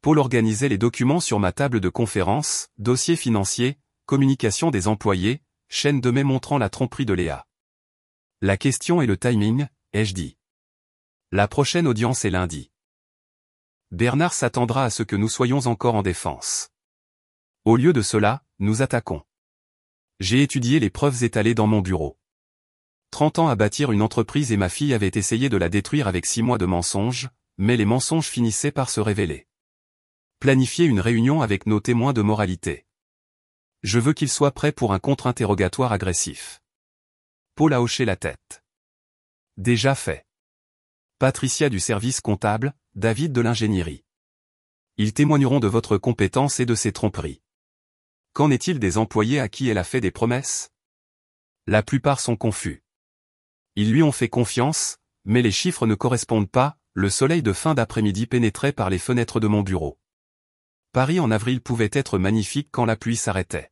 Paul organisait les documents sur ma table de conférence, dossier financier, communication des employés, chaîne de mai montrant la tromperie de Léa. La question est le timing, ai-je dit. La prochaine audience est lundi. Bernard s'attendra à ce que nous soyons encore en défense. Au lieu de cela, nous attaquons. J'ai étudié les preuves étalées dans mon bureau. 30 ans à bâtir une entreprise et ma fille avait essayé de la détruire avec 6 mois de mensonges, mais les mensonges finissaient par se révéler. Planifier une réunion avec nos témoins de moralité. Je veux qu'ils soient prêts pour un contre-interrogatoire agressif. Paul a hoché la tête. Déjà fait. Patricia du service comptable, David de l'ingénierie. Ils témoigneront de votre compétence et de ses tromperies. Qu'en est-il des employés à qui elle a fait des promesses? La plupart sont confus. Ils lui ont fait confiance, mais les chiffres ne correspondent pas, le soleil de fin d'après-midi pénétrait par les fenêtres de mon bureau. Paris en avril pouvait être magnifique quand la pluie s'arrêtait.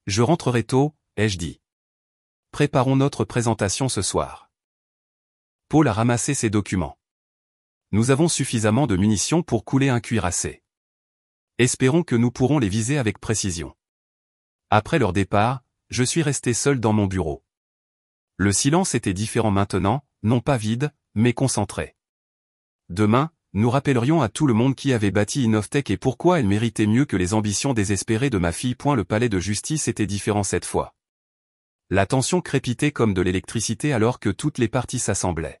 Je rentrerai tôt, ai-je dit. Préparons notre présentation ce soir. Paul a ramassé ses documents. Nous avons suffisamment de munitions pour couler un cuirassé. Espérons que nous pourrons les viser avec précision. Après leur départ, je suis resté seul dans mon bureau. Le silence était différent maintenant, non pas vide, mais concentré. Demain, nous rappellerions à tout le monde qui avait bâti Innovtech et pourquoi elle méritait mieux que les ambitions désespérées de ma fille. Le palais de justice était différent cette fois. La tension crépitait comme de l'électricité alors que toutes les parties s'assemblaient.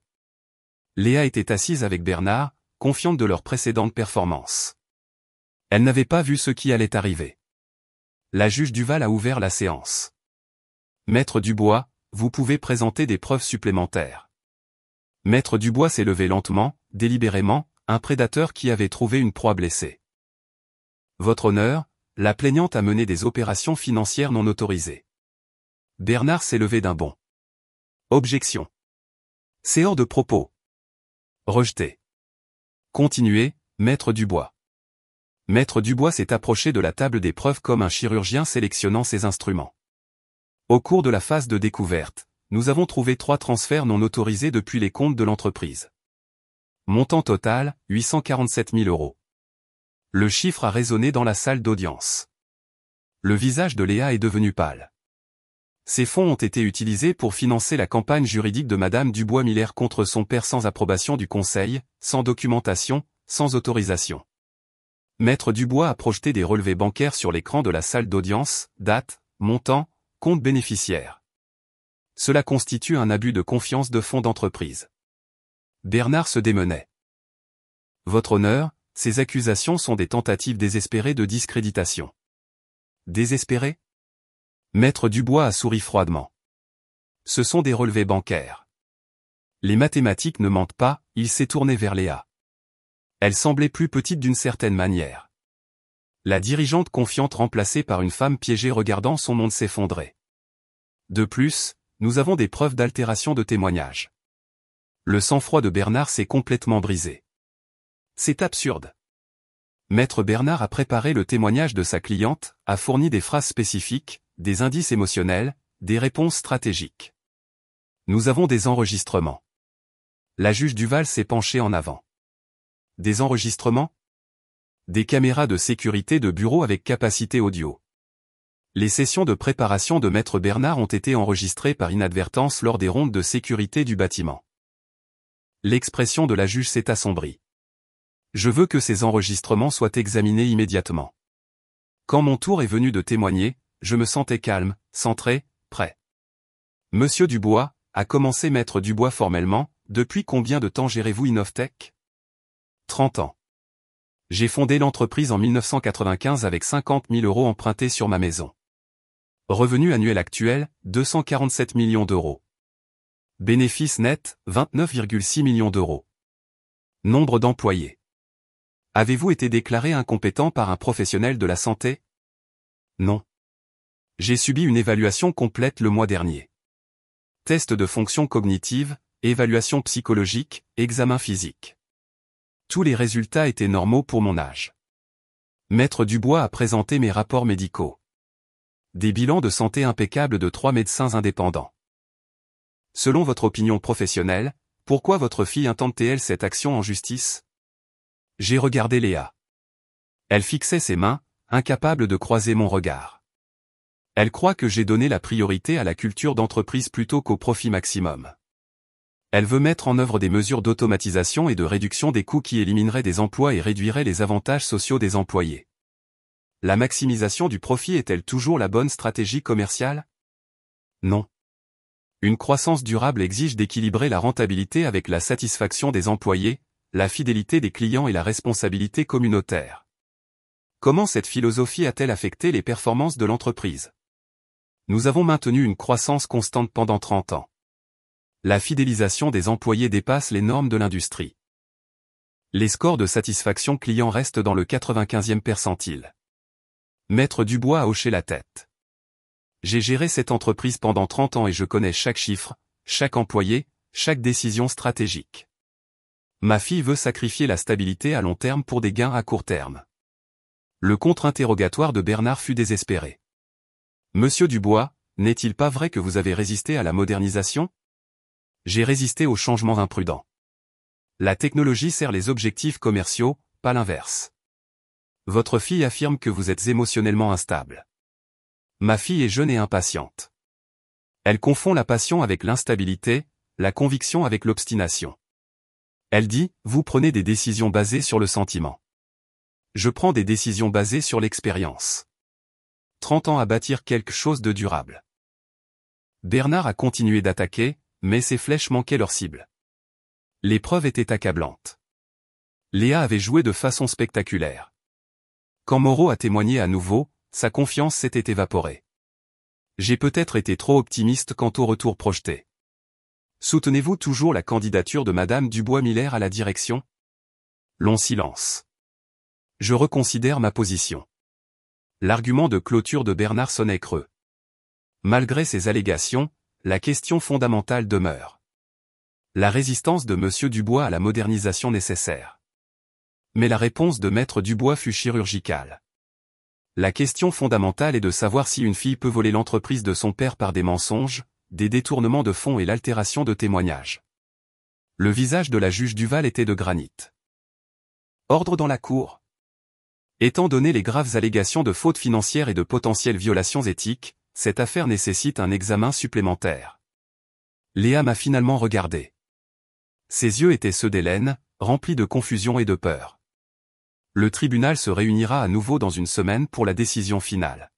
Léa était assise avec Bernard, confiante de leur précédente performance. Elle n'avait pas vu ce qui allait arriver. La juge Duval a ouvert la séance. Maître Dubois, vous pouvez présenter des preuves supplémentaires. Maître Dubois s'est levé lentement, délibérément, un prédateur qui avait trouvé une proie blessée. Votre honneur, La plaignante a mené des opérations financières non autorisées. Bernard s'est levé d'un bond. Objection. C'est hors de propos. Rejeté. Continuez, Maître Dubois. Maître Dubois s'est approché de la table des preuves comme un chirurgien sélectionnant ses instruments. Au cours de la phase de découverte, nous avons trouvé 3 transferts non autorisés depuis les comptes de l'entreprise. Montant total, 847 000 €. Le chiffre a résonné dans la salle d'audience. Le visage de Léa est devenu pâle. Ces fonds ont été utilisés pour financer la campagne juridique de Madame Dubois-Miller contre son père sans approbation du conseil, sans documentation, sans autorisation. Maître Dubois a projeté des relevés bancaires sur l'écran de la salle d'audience, date, montant, compte bénéficiaire. Cela constitue un abus de confiance de fonds d'entreprise. Bernard se démenait. Votre honneur, ces accusations sont des tentatives désespérées de discréditation. Désespérées ? Maître Dubois a souri froidement. Ce sont des relevés bancaires. Les mathématiques ne mentent pas, il s'est tourné vers Léa. Elle semblait plus petite d'une certaine manière. La dirigeante confiante remplacée par une femme piégée regardant son monde s'effondrer. De plus, nous avons des preuves d'altération de témoignage. Le sang-froid de Bernard s'est complètement brisé. C'est absurde. Maître Bernard a préparé le témoignage de sa cliente, a fourni des phrases spécifiques, des indices émotionnels, des réponses stratégiques. Nous avons des enregistrements. La juge Duval s'est penchée en avant. Des enregistrements ? Des caméras de sécurité de bureau avec capacité audio. Les sessions de préparation de Maître Bernard ont été enregistrées par inadvertance lors des rondes de sécurité du bâtiment. L'expression de la juge s'est assombrie. Je veux que ces enregistrements soient examinés immédiatement. Quand mon tour est venu de témoigner, je me sentais calme, centré, prêt. Monsieur Dubois, a commencé Maître Dubois formellement, depuis combien de temps gérez-vous Innovtech ? 30 ans. J'ai fondé l'entreprise en 1995 avec 50 000 € empruntés sur ma maison. Revenu annuel actuel, 247 millions d'euros. Bénéfice net, 29,6 millions d'euros. Nombre d'employés. Avez-vous été déclaré incompétent par un professionnel de la santé ? Non. J'ai subi une évaluation complète le mois dernier. Test de fonction cognitive, évaluation psychologique, examen physique. Tous les résultats étaient normaux pour mon âge. Maître Dubois a présenté mes rapports médicaux. Des bilans de santé impeccables de 3 médecins indépendants. Selon votre opinion professionnelle, pourquoi votre fille intente-t-elle cette action en justice ? J'ai regardé Léa. Elle fixait ses mains, incapable de croiser mon regard. Elle croit que j'ai donné la priorité à la culture d'entreprise plutôt qu'au profit maximum. Elle veut mettre en œuvre des mesures d'automatisation et de réduction des coûts qui élimineraient des emplois et réduiraient les avantages sociaux des employés. La maximisation du profit est-elle toujours la bonne stratégie commerciale ? Non. Une croissance durable exige d'équilibrer la rentabilité avec la satisfaction des employés, la fidélité des clients et la responsabilité communautaire. Comment cette philosophie a-t-elle affecté les performances de l'entreprise ? Nous avons maintenu une croissance constante pendant 30 ans. La fidélisation des employés dépasse les normes de l'industrie. Les scores de satisfaction client restent dans le 95e percentile. Maître Dubois a hoché la tête. J'ai géré cette entreprise pendant 30 ans et je connais chaque chiffre, chaque employé, chaque décision stratégique. Ma fille veut sacrifier la stabilité à long terme pour des gains à court terme. Le contre-interrogatoire de Bernard fut désespéré. Monsieur Dubois, n'est-il pas vrai que vous avez résisté à la modernisation ? J'ai résisté aux changements imprudents. La technologie sert les objectifs commerciaux, pas l'inverse. Votre fille affirme que vous êtes émotionnellement instable. Ma fille est jeune et impatiente. Elle confond la passion avec l'instabilité, la conviction avec l'obstination. Elle dit, vous prenez des décisions basées sur le sentiment. Je prends des décisions basées sur l'expérience. 30 ans à bâtir quelque chose de durable. Bernard a continué d'attaquer, mais ses flèches manquaient leur cible. L'épreuve était accablante. Léa avait joué de façon spectaculaire. Quand Moreau a témoigné à nouveau, sa confiance s'était évaporée. J'ai peut-être été trop optimiste quant au retour projeté. Soutenez-vous toujours la candidature de Madame Dubois-Miller à la direction ? Long silence. Je reconsidère ma position. L'argument de clôture de Bernard sonnait creux. Malgré ces allégations, la question fondamentale demeure. La résistance de M. Dubois à la modernisation nécessaire. Mais la réponse de Maître Dubois fut chirurgicale. La question fondamentale est de savoir si une fille peut voler l'entreprise de son père par des mensonges, des détournements de fonds et l'altération de témoignages. Le visage de la juge Duval était de granit. Ordre dans la cour. Étant donné les graves allégations de fautes financières et de potentielles violations éthiques, cette affaire nécessite un examen supplémentaire. Léa m'a finalement regardé. Ses yeux étaient ceux d'Hélène, remplis de confusion et de peur. Le tribunal se réunira à nouveau dans une semaine pour la décision finale.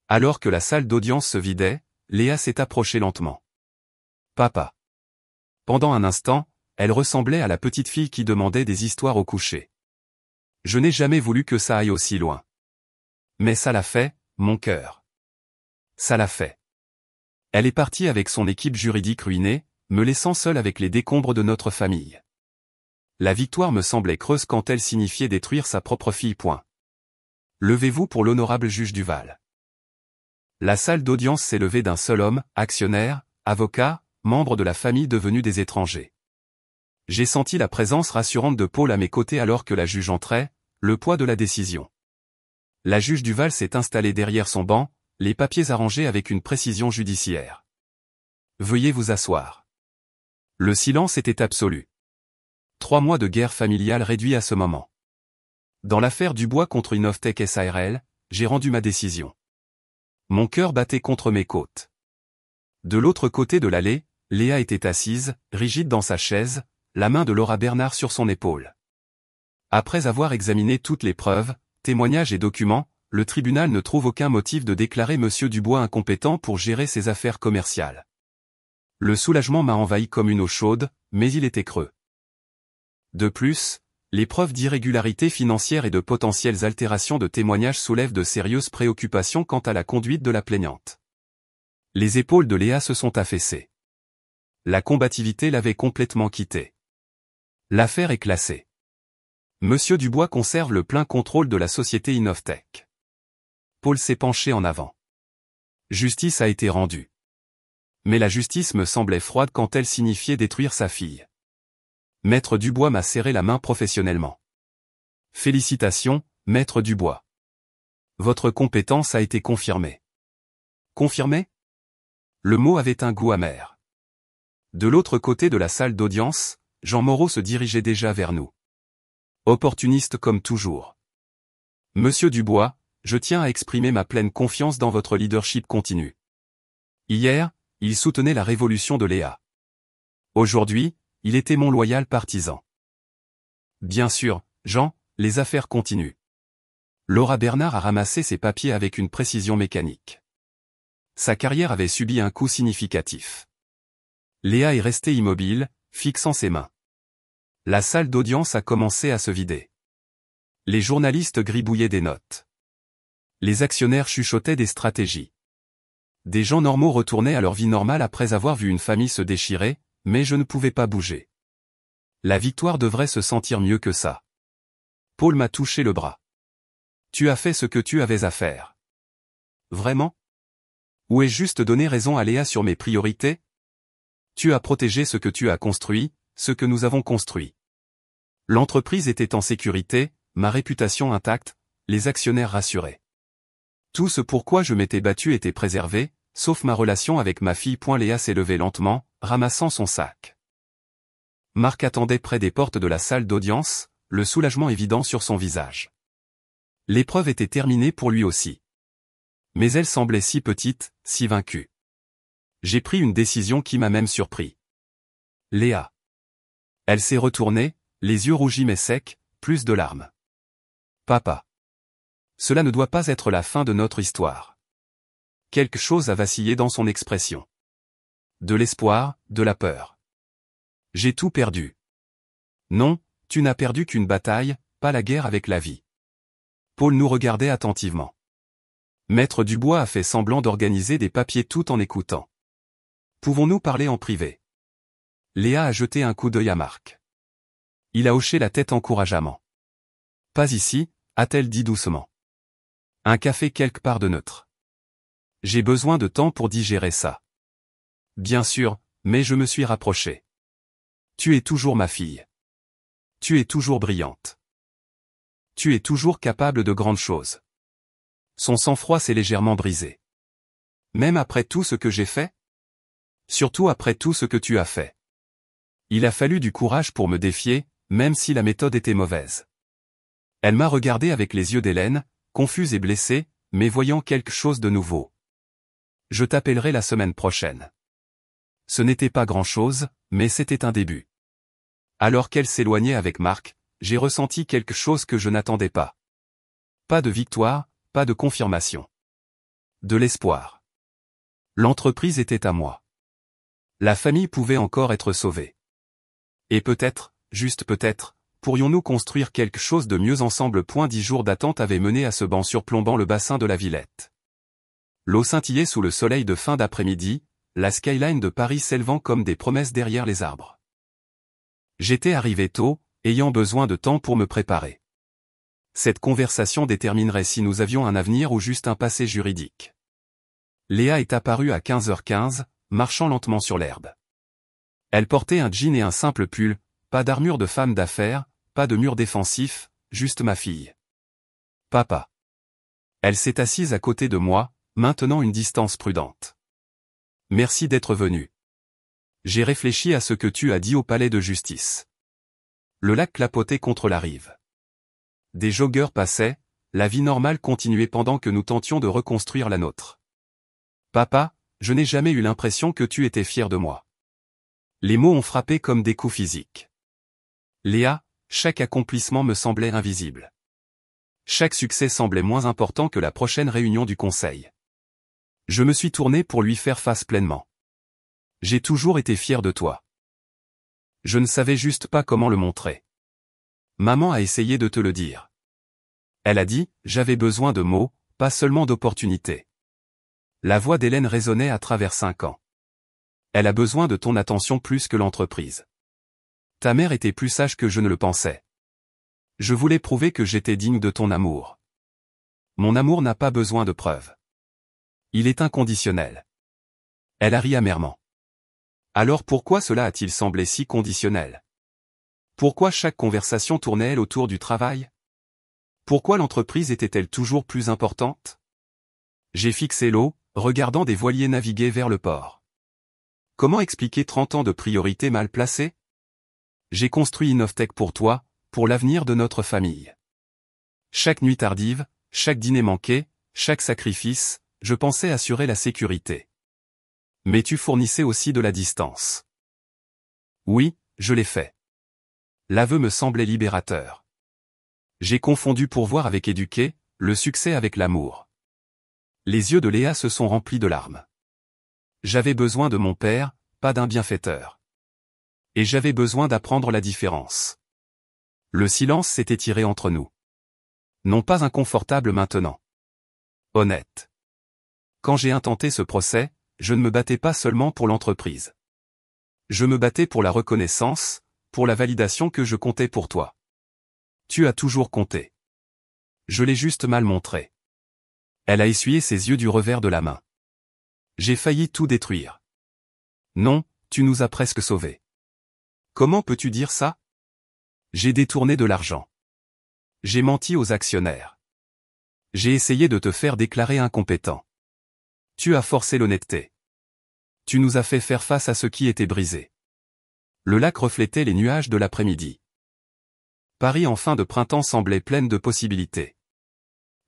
Alors que la salle d'audience se vidait, Léa s'est approchée lentement. Papa. Pendant un instant, elle ressemblait à la petite fille qui demandait des histoires au coucher. Je n'ai jamais voulu que ça aille aussi loin. Mais ça l'a fait, mon cœur. Ça l'a fait. Elle est partie avec son équipe juridique ruinée, me laissant seule avec les décombres de notre famille. La victoire me semblait creuse quand elle signifiait détruire sa propre fille. Levez-vous pour l'honorable juge Duval. La salle d'audience s'est levée d'un seul homme, actionnaire, avocat, membre de la famille devenus des étrangers. J'ai senti la présence rassurante de Paul à mes côtés alors que la juge entrait, le poids de la décision. La juge Duval s'est installée derrière son banc, les papiers arrangés avec une précision judiciaire. Veuillez vous asseoir. Le silence était absolu. 3 mois de guerre familiale réduits à ce moment. Dans l'affaire Dubois contre Innovtech SARL, j'ai rendu ma décision. Mon cœur battait contre mes côtes. De l'autre côté de l'allée, Léa était assise, rigide dans sa chaise, la main de Laura Bernard sur son épaule. Après avoir examiné toutes les preuves, témoignages et documents, le tribunal ne trouve aucun motif de déclarer M. Dubois incompétent pour gérer ses affaires commerciales. Le soulagement m'a envahi comme une eau chaude, mais il était creux. De plus, les preuves d'irrégularité financière et de potentielles altérations de témoignages soulèvent de sérieuses préoccupations quant à la conduite de la plaignante. Les épaules de Léa se sont affaissées. La combativité l'avait complètement quittée. L'affaire est classée. M. Dubois conserve le plein contrôle de la société Innovtech. Paul s'est penché en avant. Justice a été rendue. Mais la justice me semblait froide quand elle signifiait détruire sa fille. Maître Dubois m'a serré la main professionnellement. Félicitations, Maître Dubois. Votre compétence a été confirmée. Confirmée ? Le mot avait un goût amer. De l'autre côté de la salle d'audience, Jean Moreau se dirigeait déjà vers nous. Opportuniste comme toujours. Monsieur Dubois, je tiens à exprimer ma pleine confiance dans votre leadership continu. Hier, il soutenait la révolution de Léa. Aujourd'hui, il était mon loyal partisan. Bien sûr, Jean, les affaires continuent. Laura Bernard a ramassé ses papiers avec une précision mécanique. Sa carrière avait subi un coup significatif. Léa est restée immobile, fixant ses mains. La salle d'audience a commencé à se vider. Les journalistes gribouillaient des notes. Les actionnaires chuchotaient des stratégies. Des gens normaux retournaient à leur vie normale après avoir vu une famille se déchirer, mais je ne pouvais pas bouger. La victoire devrait se sentir mieux que ça. Paul m'a touché le bras. Tu as fait ce que tu avais à faire. Vraiment ? Ou ai-je juste donné raison à Léa sur mes priorités ? Tu as protégé ce que tu as construit, ce que nous avons construit. L'entreprise était en sécurité, ma réputation intacte, les actionnaires rassurés. Tout ce pourquoi je m'étais battu était préservé, sauf ma relation avec ma fille. Léa s'est levée lentement, ramassant son sac. Marc attendait près des portes de la salle d'audience, le soulagement évident sur son visage. L'épreuve était terminée pour lui aussi. Mais elle semblait si petite, si vaincue. J'ai pris une décision qui m'a même surpris. Léa. Elle s'est retournée, les yeux rougis mais secs, plus de larmes. Papa. Cela ne doit pas être la fin de notre histoire. Quelque chose a vacillé dans son expression. De l'espoir, de la peur. J'ai tout perdu. Non, tu n'as perdu qu'une bataille, pas la guerre avec la vie. Paul nous regardait attentivement. Maître Dubois a fait semblant d'organiser des papiers tout en écoutant. Pouvons-nous parler en privé ? Léa a jeté un coup d'œil à Marc. Il a hoché la tête encourageamment. Pas ici, a-t-elle dit doucement. Un café quelque part de neutre. J'ai besoin de temps pour digérer ça. Bien sûr, mais je me suis rapproché. Tu es toujours ma fille. Tu es toujours brillante. Tu es toujours capable de grandes choses. Son sang-froid s'est légèrement brisé. Même après tout ce que j'ai fait? Surtout après tout ce que tu as fait. Il a fallu du courage pour me défier, même si la méthode était mauvaise. Elle m'a regardé avec les yeux d'Hélène, confuse et blessée, mais voyant quelque chose de nouveau. Je t'appellerai la semaine prochaine. Ce n'était pas grand-chose, mais c'était un début. Alors qu'elle s'éloignait avec Marc, j'ai ressenti quelque chose que je n'attendais pas. Pas de victoire, pas de confirmation. De l'espoir. L'entreprise était à moi. La famille pouvait encore être sauvée. Et peut-être, juste peut-être, pourrions-nous construire quelque chose de mieux ensemble. 10 jours d'attente avaient mené à ce banc surplombant le bassin de la Villette. L'eau scintillait sous le soleil de fin d'après-midi, la skyline de Paris s'élevant comme des promesses derrière les arbres. J'étais arrivé tôt, ayant besoin de temps pour me préparer. Cette conversation déterminerait si nous avions un avenir ou juste un passé juridique. Léa est apparue à 15h15, marchant lentement sur l'herbe. Elle portait un jean et un simple pull, pas d'armure de femme d'affaires, pas de mur défensif, juste ma fille. Papa. Elle s'est assise à côté de moi, maintenant une distance prudente. Merci d'être venu. J'ai réfléchi à ce que tu as dit au palais de justice. Le lac clapotait contre la rive. Des joggeurs passaient, la vie normale continuait pendant que nous tentions de reconstruire la nôtre. Papa, je n'ai jamais eu l'impression que tu étais fier de moi. Les mots ont frappé comme des coups physiques. Léa, chaque accomplissement me semblait invisible. Chaque succès semblait moins important que la prochaine réunion du conseil. Je me suis tourné pour lui faire face pleinement. J'ai toujours été fier de toi. Je ne savais juste pas comment le montrer. Maman a essayé de te le dire. Elle a dit, j'avais besoin de mots, pas seulement d'opportunités. La voix d'Hélène résonnait à travers 5 ans. Elle a besoin de ton attention plus que l'entreprise. Ta mère était plus sage que je ne le pensais. Je voulais prouver que j'étais digne de ton amour. Mon amour n'a pas besoin de preuves. Il est inconditionnel. Elle a ri amèrement. Alors pourquoi cela a-t-il semblé si conditionnel? Pourquoi chaque conversation tournait-elle autour du travail? Pourquoi l'entreprise était-elle toujours plus importante? J'ai fixé l'eau, regardant des voiliers naviguer vers le port. Comment expliquer 30 ans de priorités mal placées? J'ai construit Innovtech pour toi, pour l'avenir de notre famille. Chaque nuit tardive, chaque dîner manqué, chaque sacrifice, je pensais assurer la sécurité. Mais tu fournissais aussi de la distance. Oui, je l'ai fait. L'aveu me semblait libérateur. J'ai confondu pourvoir avec éduquer, le succès avec l'amour. Les yeux de Léa se sont remplis de larmes. J'avais besoin de mon père, pas d'un bienfaiteur. Et j'avais besoin d'apprendre la différence. Le silence s'est étiré entre nous. Non pas inconfortable maintenant. Honnête. Quand j'ai intenté ce procès, je ne me battais pas seulement pour l'entreprise. Je me battais pour la reconnaissance, pour la validation que je comptais pour toi. Tu as toujours compté. Je l'ai juste mal montré. Elle a essuyé ses yeux du revers de la main. J'ai failli tout détruire. Non, tu nous as presque sauvés. Comment peux-tu dire ça? J'ai détourné de l'argent. J'ai menti aux actionnaires. J'ai essayé de te faire déclarer incompétent. Tu as forcé l'honnêteté. Tu nous as fait faire face à ce qui était brisé. Le lac reflétait les nuages de l'après-midi. Paris en fin de printemps semblait pleine de possibilités.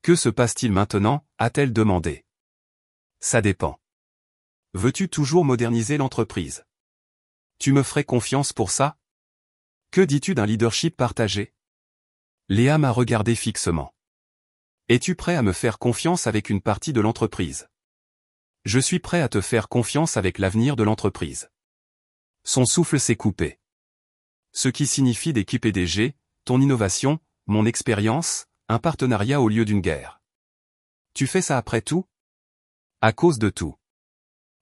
Que se passe-t-il maintenant, a-t-elle demandé. Ça dépend. Veux-tu toujours moderniser l'entreprise? Tu me ferais confiance pour ça? Que dis-tu d'un leadership partagé? Léa m'a regardé fixement. Es-tu prêt à me faire confiance avec une partie de l'entreprise? Je suis prêt à te faire confiance avec l'avenir de l'entreprise. Son souffle s'est coupé. Ce qui signifie d'équipe PDG, ton innovation, mon expérience, un partenariat au lieu d'une guerre. Tu fais ça après tout? À cause de tout.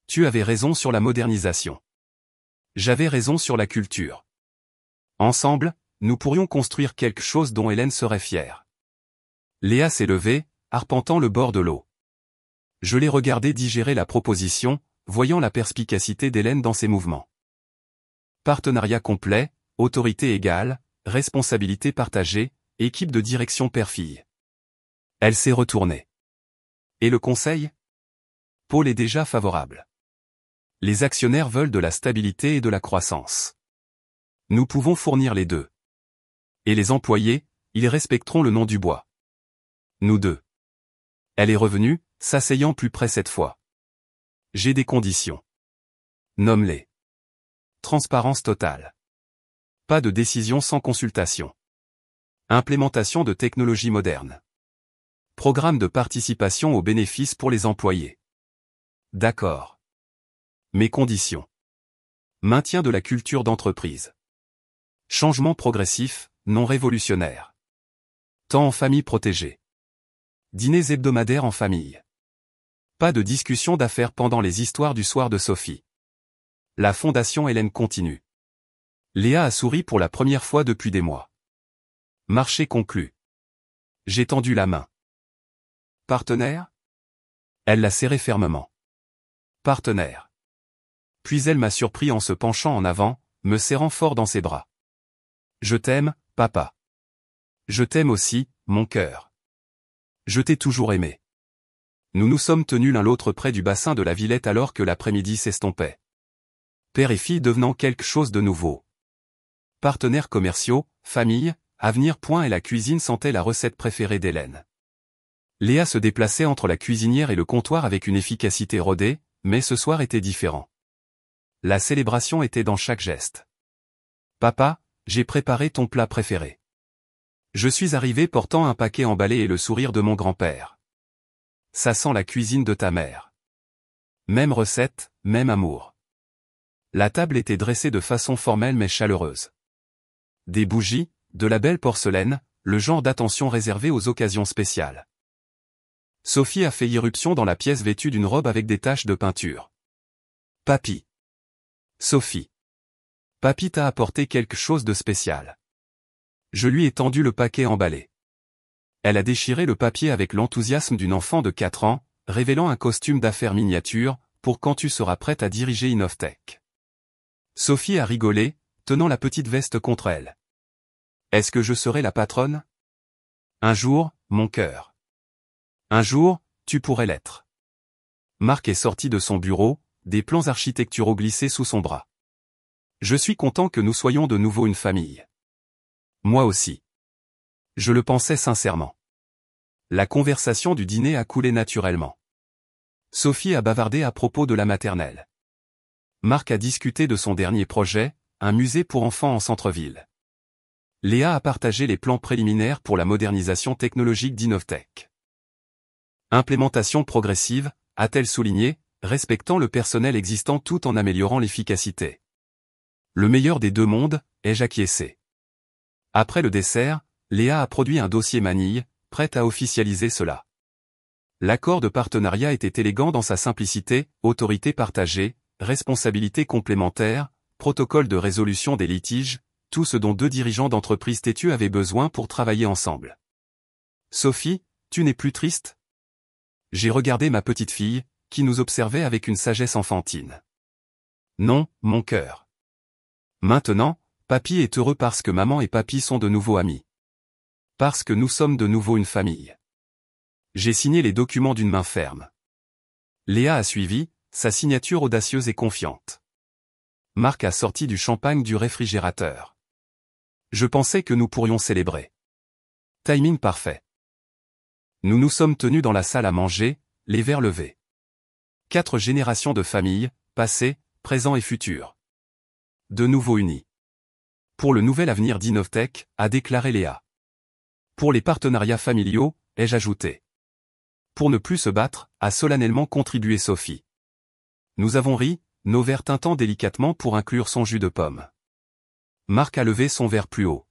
Tu avais raison sur la modernisation. J'avais raison sur la culture. Ensemble, nous pourrions construire quelque chose dont Hélène serait fière. Léa s'est levée, arpentant le bord de l'eau. Je l'ai regardé digérer la proposition, voyant la perspicacité d'Hélène dans ses mouvements. Partenariat complet, autorité égale, responsabilité partagée, équipe de direction père-fille. Elle s'est retournée. Et le conseil? Paul est déjà favorable. Les actionnaires veulent de la stabilité et de la croissance. Nous pouvons fournir les deux. Et les employés, ils respecteront le nom du bois. Nous deux. Elle est revenue, s'asseyant plus près cette fois. J'ai des conditions. Nomme-les. Transparence totale. Pas de décision sans consultation. Implémentation de technologies modernes. Programme de participation aux bénéfices pour les employés. D'accord. Mes conditions. Maintien de la culture d'entreprise. Changement progressif, non révolutionnaire. Temps en famille protégée. Dîners hebdomadaires en famille. Pas de discussion d'affaires pendant les histoires du soir de Sophie. La fondation Hélène continue. Léa a souri pour la première fois depuis des mois. Marché conclu. J'ai tendu la main. Partenaire? Elle l'a serré fermement. Partenaire. Puis elle m'a surpris en se penchant en avant, me serrant fort dans ses bras. Je t'aime, papa. Je t'aime aussi, mon cœur. Je t'ai toujours aimé. Nous nous sommes tenus l'un l'autre près du bassin de la Villette alors que l'après-midi s'estompait. Père et fille devenant quelque chose de nouveau. Partenaires commerciaux, famille, avenir. Et la cuisine sentait la recette préférée d'Hélène. Léa se déplaçait entre la cuisinière et le comptoir avec une efficacité rodée, mais ce soir était différent. La célébration était dans chaque geste. Papa, j'ai préparé ton plat préféré. Je suis arrivé portant un paquet emballé et le sourire de mon grand-père. Ça sent la cuisine de ta mère. Même recette, même amour. La table était dressée de façon formelle mais chaleureuse. Des bougies, de la belle porcelaine, le genre d'attention réservé aux occasions spéciales. Sophie a fait irruption dans la pièce vêtue d'une robe avec des taches de peinture. Papy. Sophie. Papy t'a apporté quelque chose de spécial. Je lui ai tendu le paquet emballé. Elle a déchiré le papier avec l'enthousiasme d'une enfant de 4 ans, révélant un costume d'affaires miniature, pour quand tu seras prête à diriger Innovtech. Sophie a rigolé, tenant la petite veste contre elle. Est-ce que je serai la patronne? Un jour, mon cœur. Un jour, tu pourrais l'être. Marc est sorti de son bureau, des plans architecturaux glissés sous son bras. Je suis content que nous soyons de nouveau une famille. Moi aussi. Je le pensais sincèrement. La conversation du dîner a coulé naturellement. Sophie a bavardé à propos de la maternelle. Marc a discuté de son dernier projet, un musée pour enfants en centre-ville. Léa a partagé les plans préliminaires pour la modernisation technologique d'Innovtech. Implémentation progressive, a-t-elle souligné, respectant le personnel existant tout en améliorant l'efficacité. Le meilleur des deux mondes, ai-je acquiescé. Après le dessert, Léa a produit un dossier manille, prêt à officialiser cela. L'accord de partenariat était élégant dans sa simplicité, autorité partagée, responsabilité complémentaire, protocole de résolution des litiges, tout ce dont deux dirigeants d'entreprise têtus avaient besoin pour travailler ensemble. Sophie, tu n'es plus triste? J'ai regardé ma petite fille, qui nous observait avec une sagesse enfantine. Non, mon cœur. Maintenant, papy est heureux parce que maman et papy sont de nouveau amis. Parce que nous sommes de nouveau une famille. J'ai signé les documents d'une main ferme. Léa a suivi, sa signature audacieuse et confiante. Marc a sorti du champagne du réfrigérateur. Je pensais que nous pourrions célébrer. Timing parfait. Nous nous sommes tenus dans la salle à manger, les verres levés. 4 générations de familles, passées, présents et futures. De nouveau unis. Pour le nouvel avenir d'Innovtech, a déclaré Léa. Pour les partenariats familiaux, ai-je ajouté. Pour ne plus se battre, a solennellement contribué Sophie. Nous avons ri, nos verres tintant délicatement pour inclure son jus de pomme. Marc a levé son verre plus haut.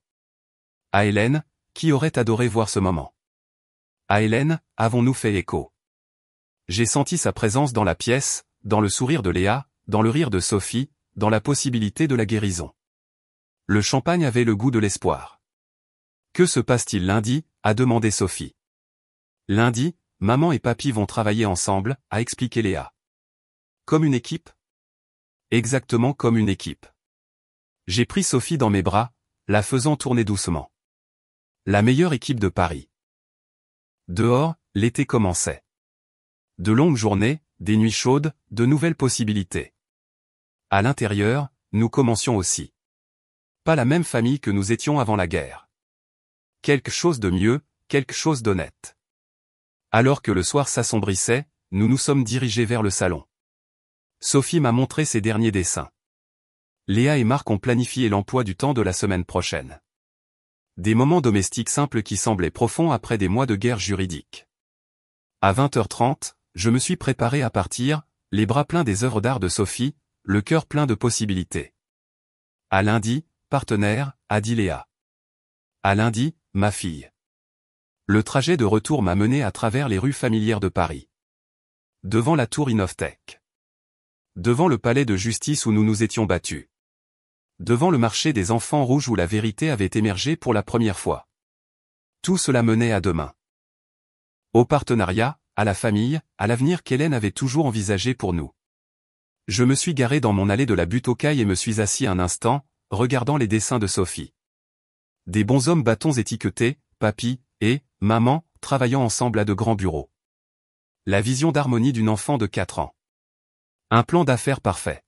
À Hélène, qui aurait adoré voir ce moment. À Hélène, avons-nous fait écho. J'ai senti sa présence dans la pièce, dans le sourire de Léa, dans le rire de Sophie, dans la possibilité de la guérison. Le champagne avait le goût de l'espoir. Que se passe-t-il lundi, a demandé Sophie. Lundi, maman et papy vont travailler ensemble, a expliqué Léa. Comme une équipe? Exactement comme une équipe. J'ai pris Sophie dans mes bras, la faisant tourner doucement. La meilleure équipe de Paris. Dehors, l'été commençait. De longues journées, des nuits chaudes, de nouvelles possibilités. À l'intérieur, nous commencions aussi. Pas la même famille que nous étions avant la guerre. Quelque chose de mieux, quelque chose d'honnête. Alors que le soir s'assombrissait, nous nous sommes dirigés vers le salon. Sophie m'a montré ses derniers dessins. Léa et Marc ont planifié l'emploi du temps de la semaine prochaine. Des moments domestiques simples qui semblaient profonds après des mois de guerre juridique. À 20h30, je me suis préparé à partir, les bras pleins des œuvres d'art de Sophie, le cœur plein de possibilités. À lundi, partenaire, a dit Léa. À lundi, ma fille. Le trajet de retour m'a mené à travers les rues familières de Paris. Devant la tour Innovtech. Devant le palais de justice où nous nous étions battus. Devant le marché des enfants rouges où la vérité avait émergé pour la première fois. Tout cela menait à demain. Au partenariat, à la famille, à l'avenir qu'Hélène avait toujours envisagé pour nous. Je me suis garé dans mon allée de la butte aux cailles et me suis assis un instant, regardant les dessins de Sophie. Des bonshommes bâtons étiquetés, papy et maman, travaillant ensemble à de grands bureaux. La vision d'harmonie d'une enfant de 4 ans. Un plan d'affaires parfait.